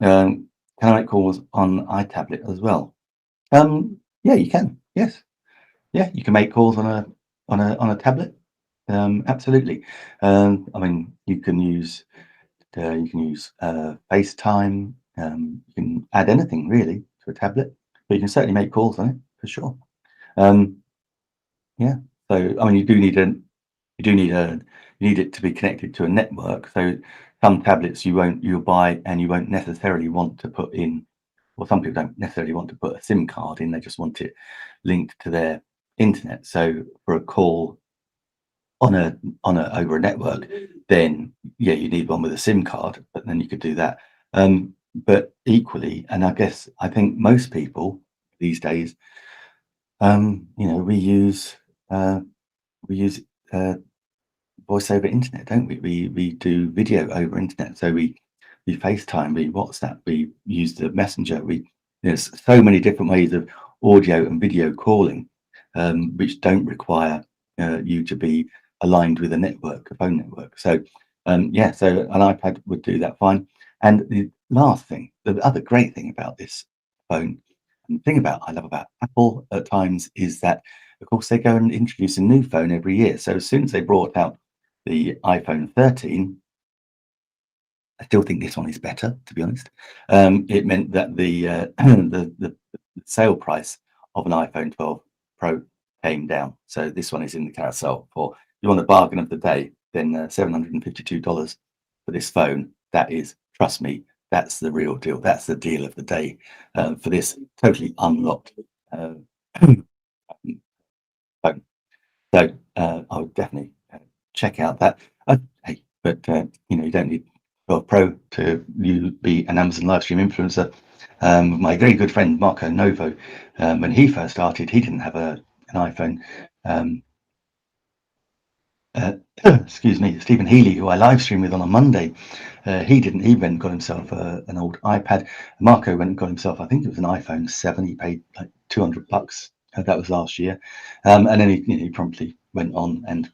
Can I make calls on iTablet as well? Yeah, you can. Yes, yeah, you can make calls on a tablet. Absolutely. I mean, you can use FaceTime. You can add anything really to a tablet, but you can certainly make calls on it for sure. Yeah. So I mean, you need it to be connected to a network. So some tablets you'll buy and you won't necessarily want to put in, or some people don't necessarily want to put a SIM card in. They just want it linked to their internet. So for a call over a network, then yeah, you need one with a SIM card, but then you could do that. But equally, and I think most people these days, you know, we use voice over internet, don't we? We do video over internet, so we FaceTime, we WhatsApp, we use the Messenger. There's so many different ways of audio and video calling, which don't require you to be aligned with a phone network. So yeah, so an iPad would do that fine. And the last thing, the other great thing about this phone, and the thing I love about Apple at times, is that of course they go and introduce a new phone every year. So as soon as they brought out the iPhone 13, I still think this one is better, to be honest. It meant that the the sale price of an iPhone 12 Pro came down. So this one is in the carousel for, you want the bargain of the day, then $752 for this phone. That is, trust me, that's the real deal. That's the deal of the day for this totally unlocked phone. So I would definitely check out that. Hey, but you know, you don't need 12 Pro to be an Amazon live stream influencer. My very good friend Marco Novo, when he first started, he didn't have an iPhone. Excuse me, Stephen Healy, who I live stream with on a Monday, he went and got himself an old iPad. Marco went and got himself, I think it was an iPhone 7. He paid like $200. That was last year, and then he promptly went on and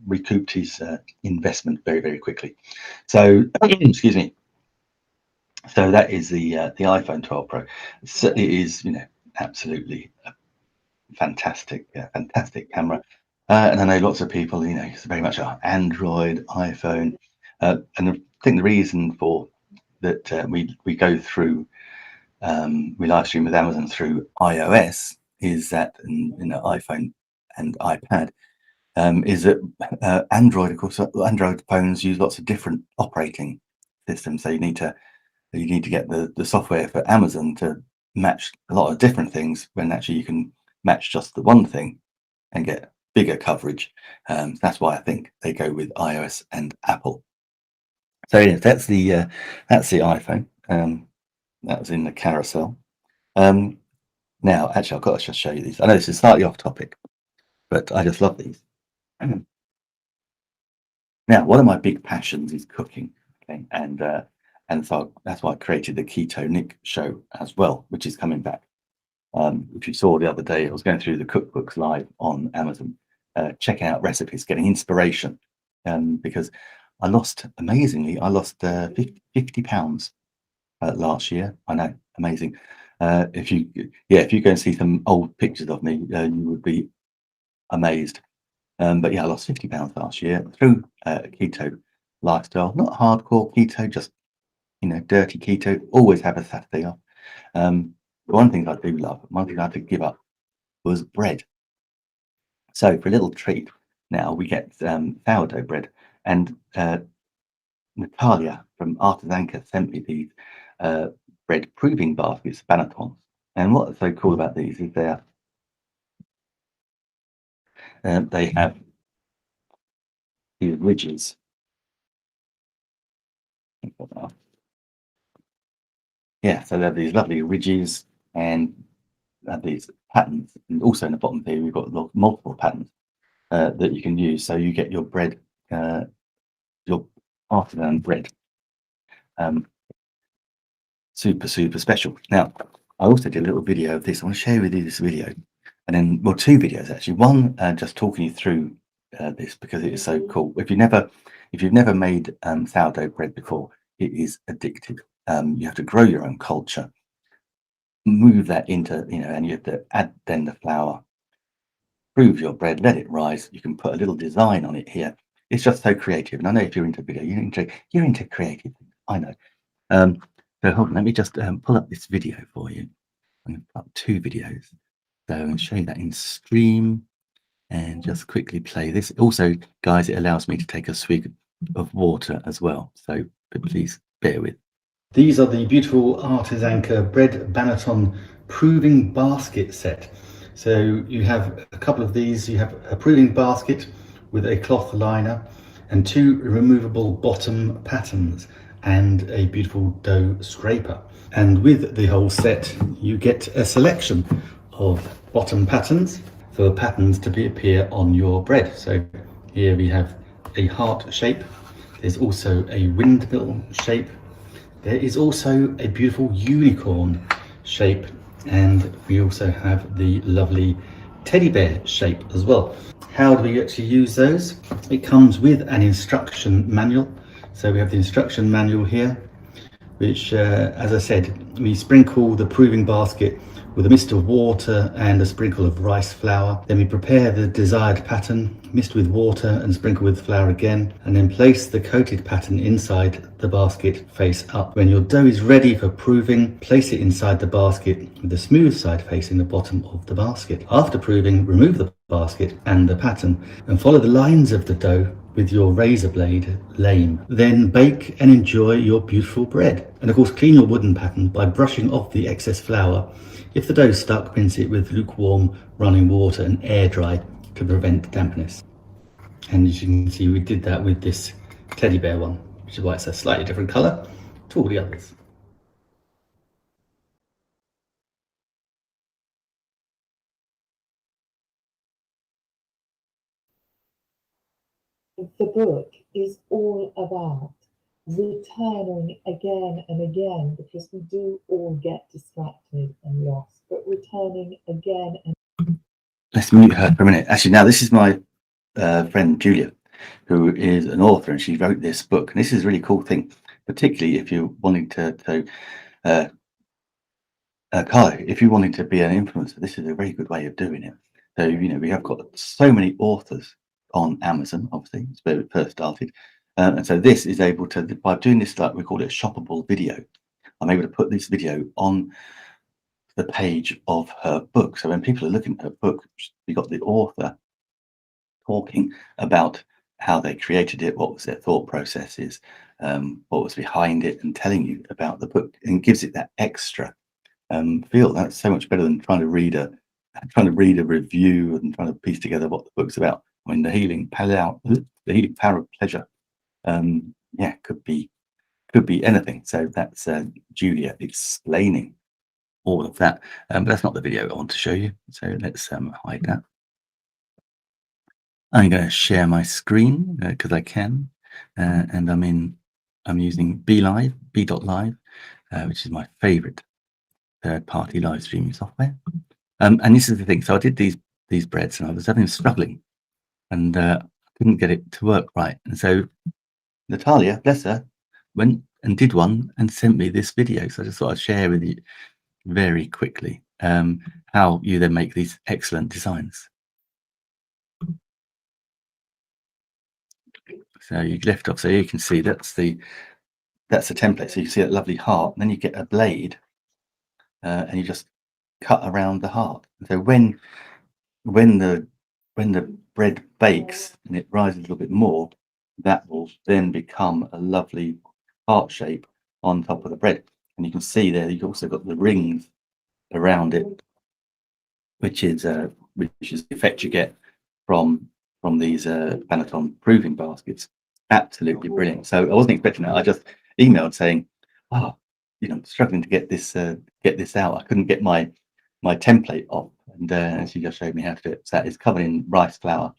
recouped his investment very quickly. So excuse me. So that is the iPhone 12 Pro. So it is absolutely a fantastic camera. And I know lots of people, it's very much an Android, iPhone, and I think the reason for that we go through, we live stream with Amazon through iOS, is that iPhone and iPad, is that Android, of course, Android phones use lots of different operating systems, so you need to get the software for Amazon to match a lot of different things, when actually you can match just the one thing and get bigger coverage. That's why I think they go with iOS and Apple. So yeah, that's the iPhone. That was in the carousel. Now, actually, I've got to just show you these. I know this is slightly off topic, but I just love these. Now, one of my big passions is cooking. Okay, and so that's why I created the Keto Nick show as well, which is coming back. Which you saw the other day, I was going through the cookbooks live on Amazon, checking out recipes, getting inspiration, because amazingly, I lost 50 pounds last year. I know, amazing. If you go and see some old pictures of me, you would be amazed. But yeah, I lost 50 pounds last year through keto lifestyle, not hardcore keto, just dirty keto. Always have a Saturday off. One thing I do love, one thing I had to give up was bread. So for a little treat, now we get sourdough bread, and Natalia from Artisanka sent me these bread proving baskets, Banatons. And what's so cool about these is they have these ridges. Yeah, so they have these lovely ridges and have these patterns, and also in the bottom here we've got multiple patterns that you can use. So you get your bread, your artisan bread, super special. Now, I also did a little video of this. I want to share with you this video, and then two videos actually. One just talking you through this because it is so cool. If you've never made sourdough bread before, it is addictive. You have to grow your own culture, move that into and you have to add then the flour, prove your bread, let it rise. You can put a little design on it here. It's just so creative, and I know if you're into video, you're into creative things. I know. So hold on, let me just pull up this video for you. I'm going to put up two videos. So I'm going to show you that in stream and just quickly play this. Also, guys, it allows me to take a swig of water as well. So please bear with. These are the beautiful Artisanka bread Banaton proving basket set. So you have a couple of these. You have a proving basket with a cloth liner and two removable bottom patterns and a beautiful dough scraper. And with the whole set, you get a selection of bottom patterns for patterns to appear on your bread. So here we have a heart shape. There's also a windmill shape. There is also a beautiful unicorn shape, and we also have the lovely teddy bear shape as well. How do we actually use those? It comes with an instruction manual. So we have the instruction manual here, which, as I said, we sprinkle the proving basket with a mist of water and a sprinkle of rice flour. Then we prepare the desired pattern, mist with water and sprinkle with flour again, and then place the coated pattern inside the basket face up. When your dough is ready for proving, place it inside the basket with the smooth side facing the bottom of the basket. After proving, remove the basket and the pattern and follow the lines of the dough with your razor blade lame. Then bake and enjoy your beautiful bread. And of course, clean your wooden pattern by brushing off the excess flour. If the dough is stuck, rinse it with lukewarm running water and air dry to prevent dampness. And as you can see, we did that with this teddy bear one, which is why it's a slightly different colour to all the others. The book is all about returning again and again, because we do all get distracted and lost, but returning again and let's mute her for a minute. Actually, now this is my friend Julia, who is an author, and she wrote this book. And this is a really cool thing, particularly if you're wanting to Carlo, if you wanted to be an influencer, this is a very good way of doing it. So, we have got so many authors on Amazon, obviously, it's where it first started. And so this is able to, by doing this, like we call it a shoppable video, I'm able to put this video on the page of her book. So when people are looking at her book, we got the author talking about how they created it, what was their thought processes, what was behind it, and telling you about the book, and gives it that extra feel. That's so much better than trying to read a trying to read a review and trying to piece together what the book's about. I mean, the healing power of pleasure. Yeah, could be anything. So that's Julia explaining all of that. But that's not the video I want to show you. So let's hide that. I'm going to share my screen because I can, and I'm using BeLive, B.Live, which is my favorite third-party live streaming software. And this is the thing. So I did these breads, and I was struggling, and couldn't get it to work right. And so Natalia, bless her, went and did one and sent me this video. So I just thought I'd share with you very quickly how you then make these excellent designs. So you lift off, so you can see that's the template. So you see that lovely heart, and then you get a blade, and you just cut around the heart. So when the bread bakes and it rises a little bit more, that will then become a lovely heart shape on top of the bread. And you can see there you've also got the rings around it, which is the effect you get from these Panettone proving baskets. Absolutely brilliant. So I wasn't expecting that. I just emailed saying, "Oh, struggling to get this out. I couldn't get my template off." And she just showed me how to do it. So that is covered in rice flour,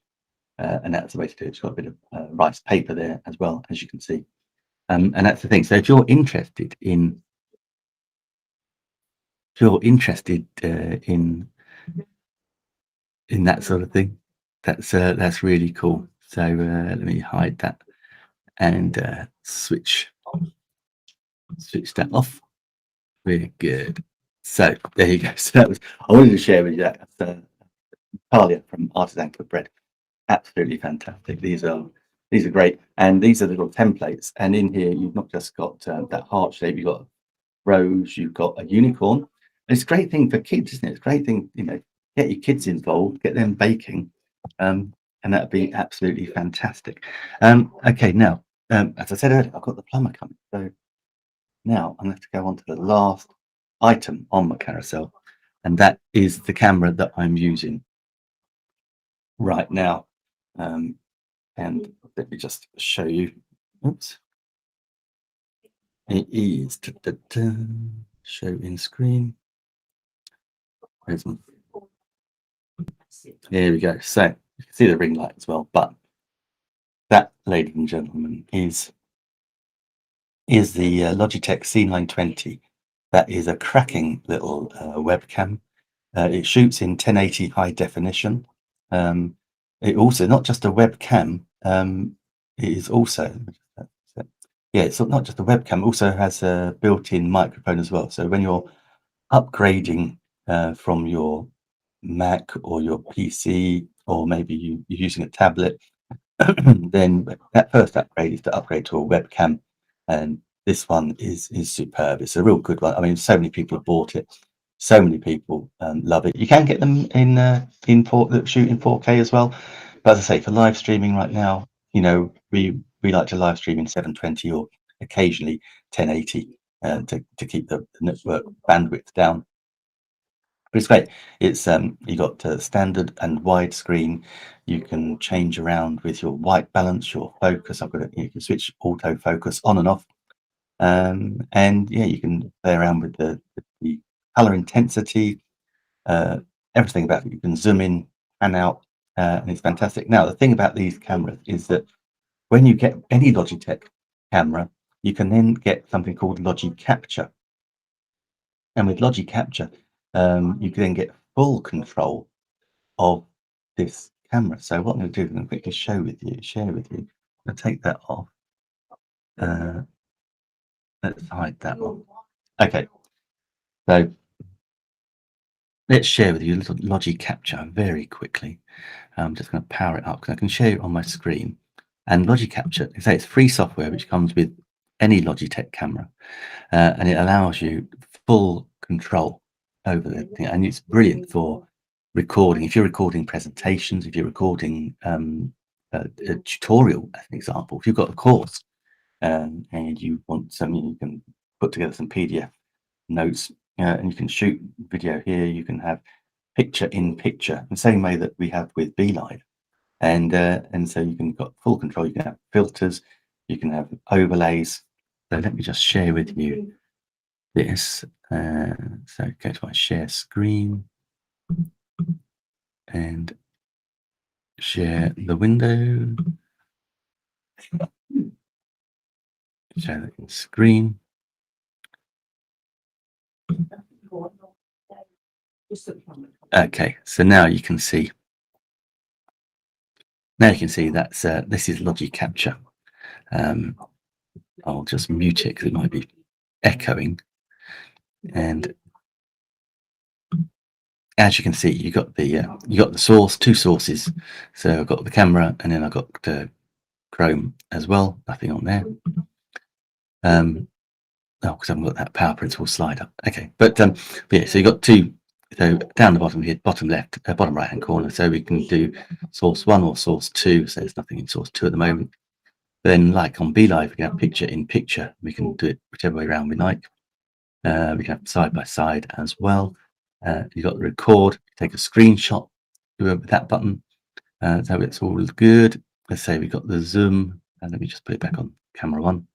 and that's the way to do it. It's got a bit of rice paper there as well, as you can see. And that's the thing. So if you're interested in in that sort of thing, that's really cool. So let me hide that and switch that off. Really good. So there you go. So that was, I wanted to share with you that. That's Talia from Artisan Club Bread. Absolutely fantastic. These are great, and these are little templates. And in here, you've not just got that heart shape. You've got rose. You've got a unicorn. And it's a great thing for kids, isn't it? It's a great thing, get your kids involved, get them baking, and that'd be absolutely fantastic. Okay, now, as I said earlier, I've got the plumber coming. So now I'm going to go on to the last item on my carousel, and that is the camera that I'm using right now. And let me just show you. Oops. It is show in screen. Where's my... Here we go. So you can see the ring light as well, but that, ladies and gentlemen, is the Logitech C920. That is a cracking little webcam. It shoots in 1080 high definition. It also, not just a webcam, it is also, it's not just a webcam, also has a built-in microphone as well. So when you're upgrading from your Mac or your PC, or maybe you're using a tablet, then that first upgrade is to upgrade to a webcam, and this one is superb. It's a real good one. I mean, so many people have bought it. So many people love it. You can get them in that shoot in 4K as well. But as I say, for live streaming right now, we like to live stream in 720 or occasionally 1080 to keep the network bandwidth down. But it's great. It's you got standard and widescreen. You can change around with your white balance, your focus. You can switch autofocus on and off, and yeah, you can play around with the color intensity, everything about it. You can zoom in and out, and it's fantastic. Now, the thing about these cameras is that when you get any Logitech camera, you can then get something called Logi Capture, and with Logi Capture, you can then get full control of this camera. So what I'm going to do is I'm going to quickly share with you. I'm going to take that off. Let's hide that one. Okay, so let's share with you a little Logi Capture very quickly. I'm just going to power it up because I can share it on my screen. And Logi Capture, it's free software which comes with any Logitech camera, and it allows you full control over the thing, and it's brilliant for recording. If you're recording presentations, if you're recording a tutorial, as an example, if you've got a course and you want something, you can put together some PDF notes, and you can shoot video here. You can have picture in picture, the same way that we have with BeLive. And so you can got full control. You can have filters, you can have overlays. So let me just share with you this. So go to my share screen and share the window. Share the screen. Okay, so now you can see. Now you can see that's this is Logic Capture. I'll just mute it because it might be echoing. And as you can see, you got the source, two sources. So I've got the camera, and then I've got Chrome as well. Nothing on there. Oh, because I haven't got that Power Principle slide up. Okay, but yeah, so you got two. So down the bottom here, bottom left, bottom right hand corner. So we can do source 1 or source 2. So there's nothing in source 2 at the moment. But then, like on BeLive, we can have picture in picture. We can do it whichever way around we like. We can have side by side as well. You got the record. Take a screenshot with that button. So it's all good. Let's say we got the zoom. And let me just put it back on camera 1.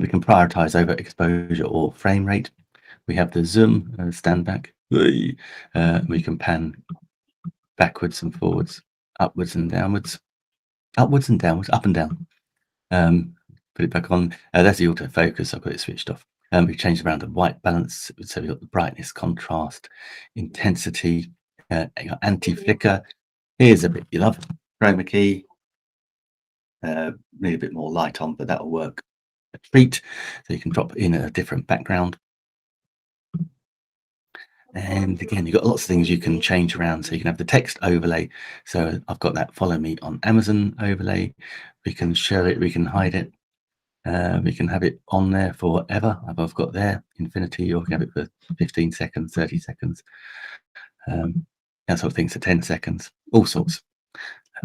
We can prioritize over exposure or frame rate. We have the zoom, stand back. We can pan backwards and forwards, upwards and downwards, up and down. Put it back on. That's the autofocus. I've got it switched off. We change around the white balance. So we've got the brightness, contrast, intensity, anti-flicker. Here's a bit you love. Chroma key. Need a bit more light on, but that'll work a treat. So you can drop in a different background. And again, you've got lots of things you can change around. So you can have the text overlay. So I've got that follow me on Amazon overlay. We can share it, we can hide it. We can have it on there forever. I've got there infinity, or we can have it for 15 seconds, 30 seconds. That sort of things for 10 seconds, all sorts.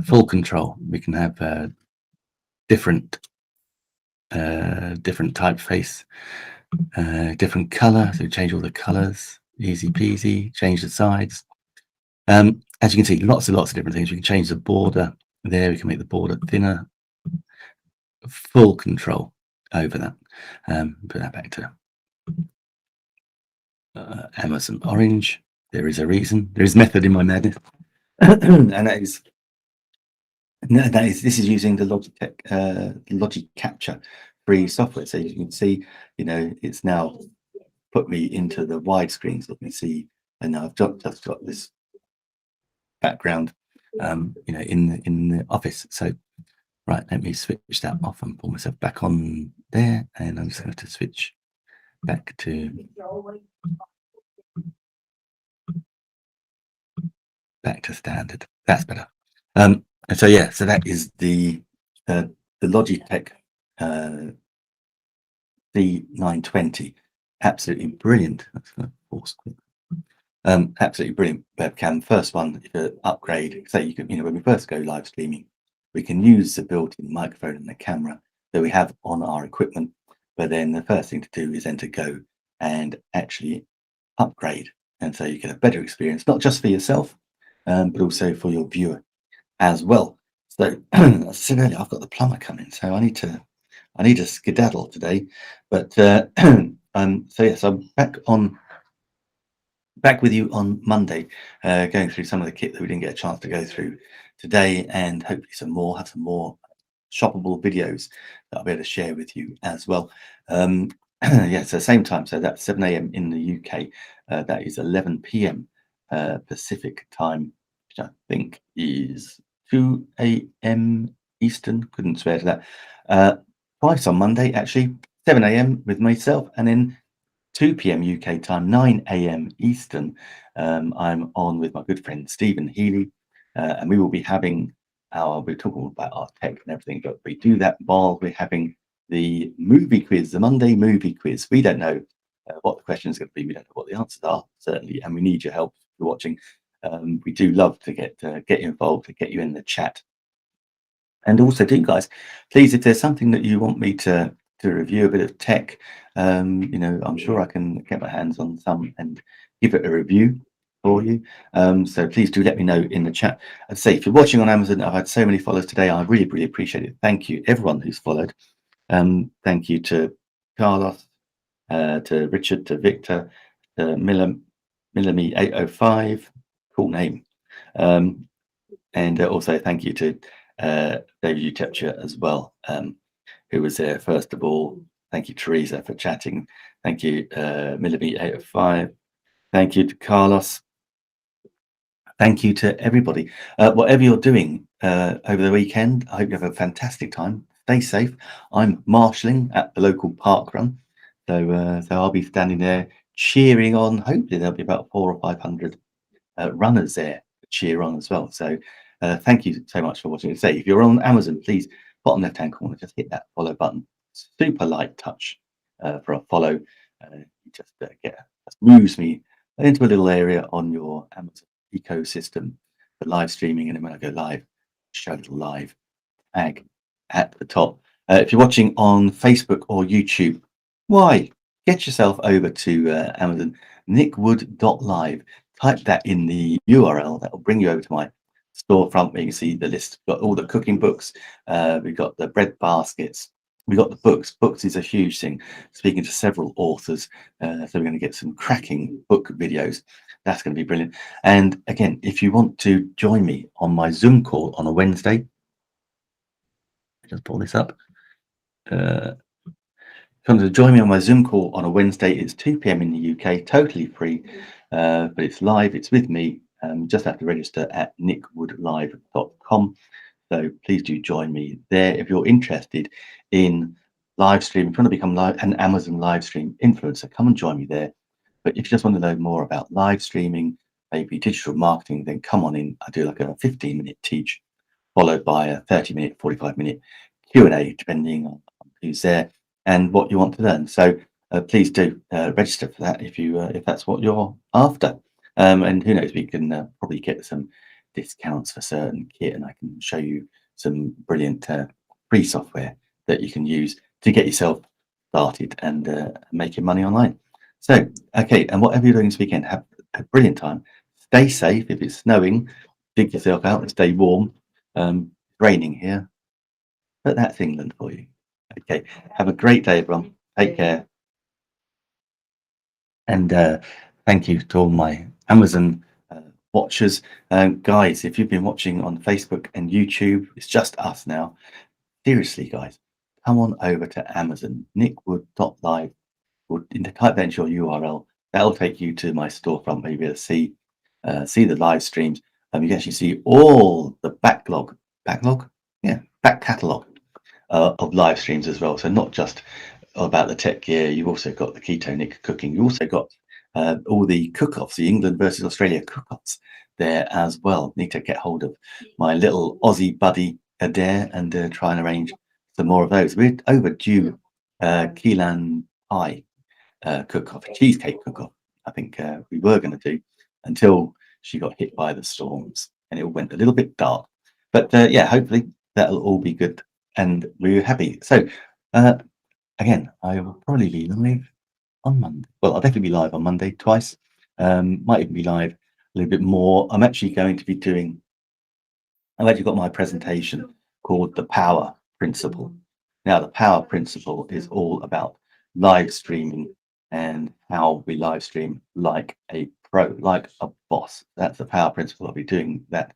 Full control. We can have different typeface, different color. So change all the colors. Easy peasy. Change the sides. As you can see, lots and lots of different things. We can change the border there. We can make the border thinner. Full control over that. Put that back to Amazon Orange. There is a reason. There is method in my madness, and this is using the Logitech Logic Capture free software. So you can see, it's now put me into the widescreen, so you can see, and I've just got this background, in the office. So right, let me switch that off and pull myself back on there, and I'm just going to switch back to standard. That's better. And so yeah, so that is the Logitech D920. Absolutely brilliant. That's going to force quick. Absolutely brilliant webcam. First one, if you upgrade, say you can, when we first go live streaming, we can use the built-in microphone and the camera that we have on our equipment. But then the first thing to do is then to go and actually upgrade. And so you get a better experience, not just for yourself, but also for your viewer as well. So as I said earlier, I've got the plumber coming, so I need to skedaddle today. But so yes, I'm back with you on Monday, going through some of the kit that we didn't get a chance to go through today, and hopefully have some more shoppable videos that I'll be able to share with you as well. Yeah, so same time, so that's 7 a.m. in the UK. That is 11 p.m. Pacific time, which I think is 2 a.m. Eastern. Couldn't swear to that. Twice on Monday, actually, 7 a.m. with myself, and then 2 p.m. UK time, 9 a.m. Eastern. I'm on with my good friend Stephen Healy, and we will be having we're talking about our tech and everything, but we do that while we're having the movie quiz, the Monday movie quiz. We don't know what the question is going to be. We don't know what the answers are, certainly, and we need your help if you're watching. We do love to get involved, to get you in the chat. And also, guys, please, if there's something that you want me to review, a bit of tech, I'm sure I can get my hands on some and give it a review for you. So please do let me know in the chat. I'd say if you're watching on Amazon, I've had so many followers today. I really, really appreciate it. Thank you, everyone who's followed. Thank you to Carlos, to Richard, to Victor, to Millamy805, cool name. And also thank you to David Utepcha as well, who was there first of all. Thank you, Teresa, for chatting. Thank you, Millamy805. Thank you to Carlos. Thank you to everybody. Whatever you're doing over the weekend, I hope you have a fantastic time. Stay safe. I'm marshalling at the local park run. So I'll be standing there cheering on. Hopefully there'll be about 400 or 500 runners there to cheer on as well. So thank you so much for watching. Say, if you're on Amazon, please, bottom left-hand corner, just hit that follow button. Super light touch for a follow. Just moves me into a little area on your Amazon ecosystem for live streaming, and then when I go live, show a little live tag at the top. If you're watching on Facebook or YouTube, why get yourself over to Amazon, nickwood.live. Type that in the URL. That will bring you over to my storefront where you can see the list. We've got all the cooking books. We've got the bread baskets. We've got the books. Books is a huge thing. Speaking to several authors, so we're going to get some cracking book videos. That's going to be brilliant. And again, if you want to join me on my Zoom call on a Wednesday, just pull this up. If you want to join me on my Zoom call on a Wednesday, it's 2 p.m. in the UK, totally free, but it's live. It's with me. Just have to register at nickwoodlive.com. So please do join me there if you're interested in live stream. If you want to become an Amazon live stream influencer, come and join me there. But if you just want to know more about live streaming, maybe digital marketing, then come on in. I do like a 15-minute teach, followed by a 30-minute, 45-minute Q&A, depending on who's there and what you want to learn. So please do register for that if that's what you're after. And who knows, we can probably get some discounts for certain kit, and I can show you some brilliant free software that you can use to get yourself started and making money online. So, okay, and whatever you're doing this weekend, have a brilliant time. Stay safe. If it's snowing, dig yourself out and stay warm. It's raining here, but that's England for you. Okay, have a great day, everyone. Take care. And thank you to all my Amazon watchers. Guys, if you've been watching on Facebook and YouTube, it's just us now. Seriously, guys, come on over to Amazon, nickwood.live. Type that into your URL. That'll take you to my storefront where you'll be able to see the live streams. You can actually see all the back catalogue of live streams as well. So not just about the tech gear, you've also got the Keto Nick cooking. You also got all the cook-offs, the England versus Australia cook-offs there as well. Need to get hold of my little Aussie buddy Adair and try and arrange some more of those. We're overdue key lime pie cook-off, cheesecake cook-off. I think we were going to do until she got hit by the storms and it went a little bit dark. But yeah, hopefully that'll all be good and we're happy. So again, I will probably be live on Monday. Well, I'll definitely be live on Monday twice. Might even be live a little bit more. I'm actually going to be doing, I've actually got my presentation called The Power Principle. Now, the Power Principle is all about live streaming and how we live stream like a pro, like a boss. That's the Power Principle. I'll be doing that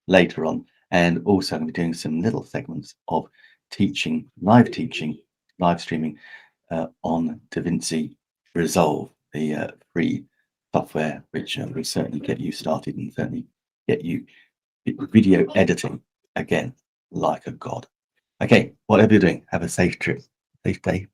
later on. And also I'm going to be doing some little segments of teaching, live streaming on DaVinci Resolve, the free software, which will certainly get you started and certainly get you video editing again like a god. Okay, whatever you're doing, have a safe trip, safe day.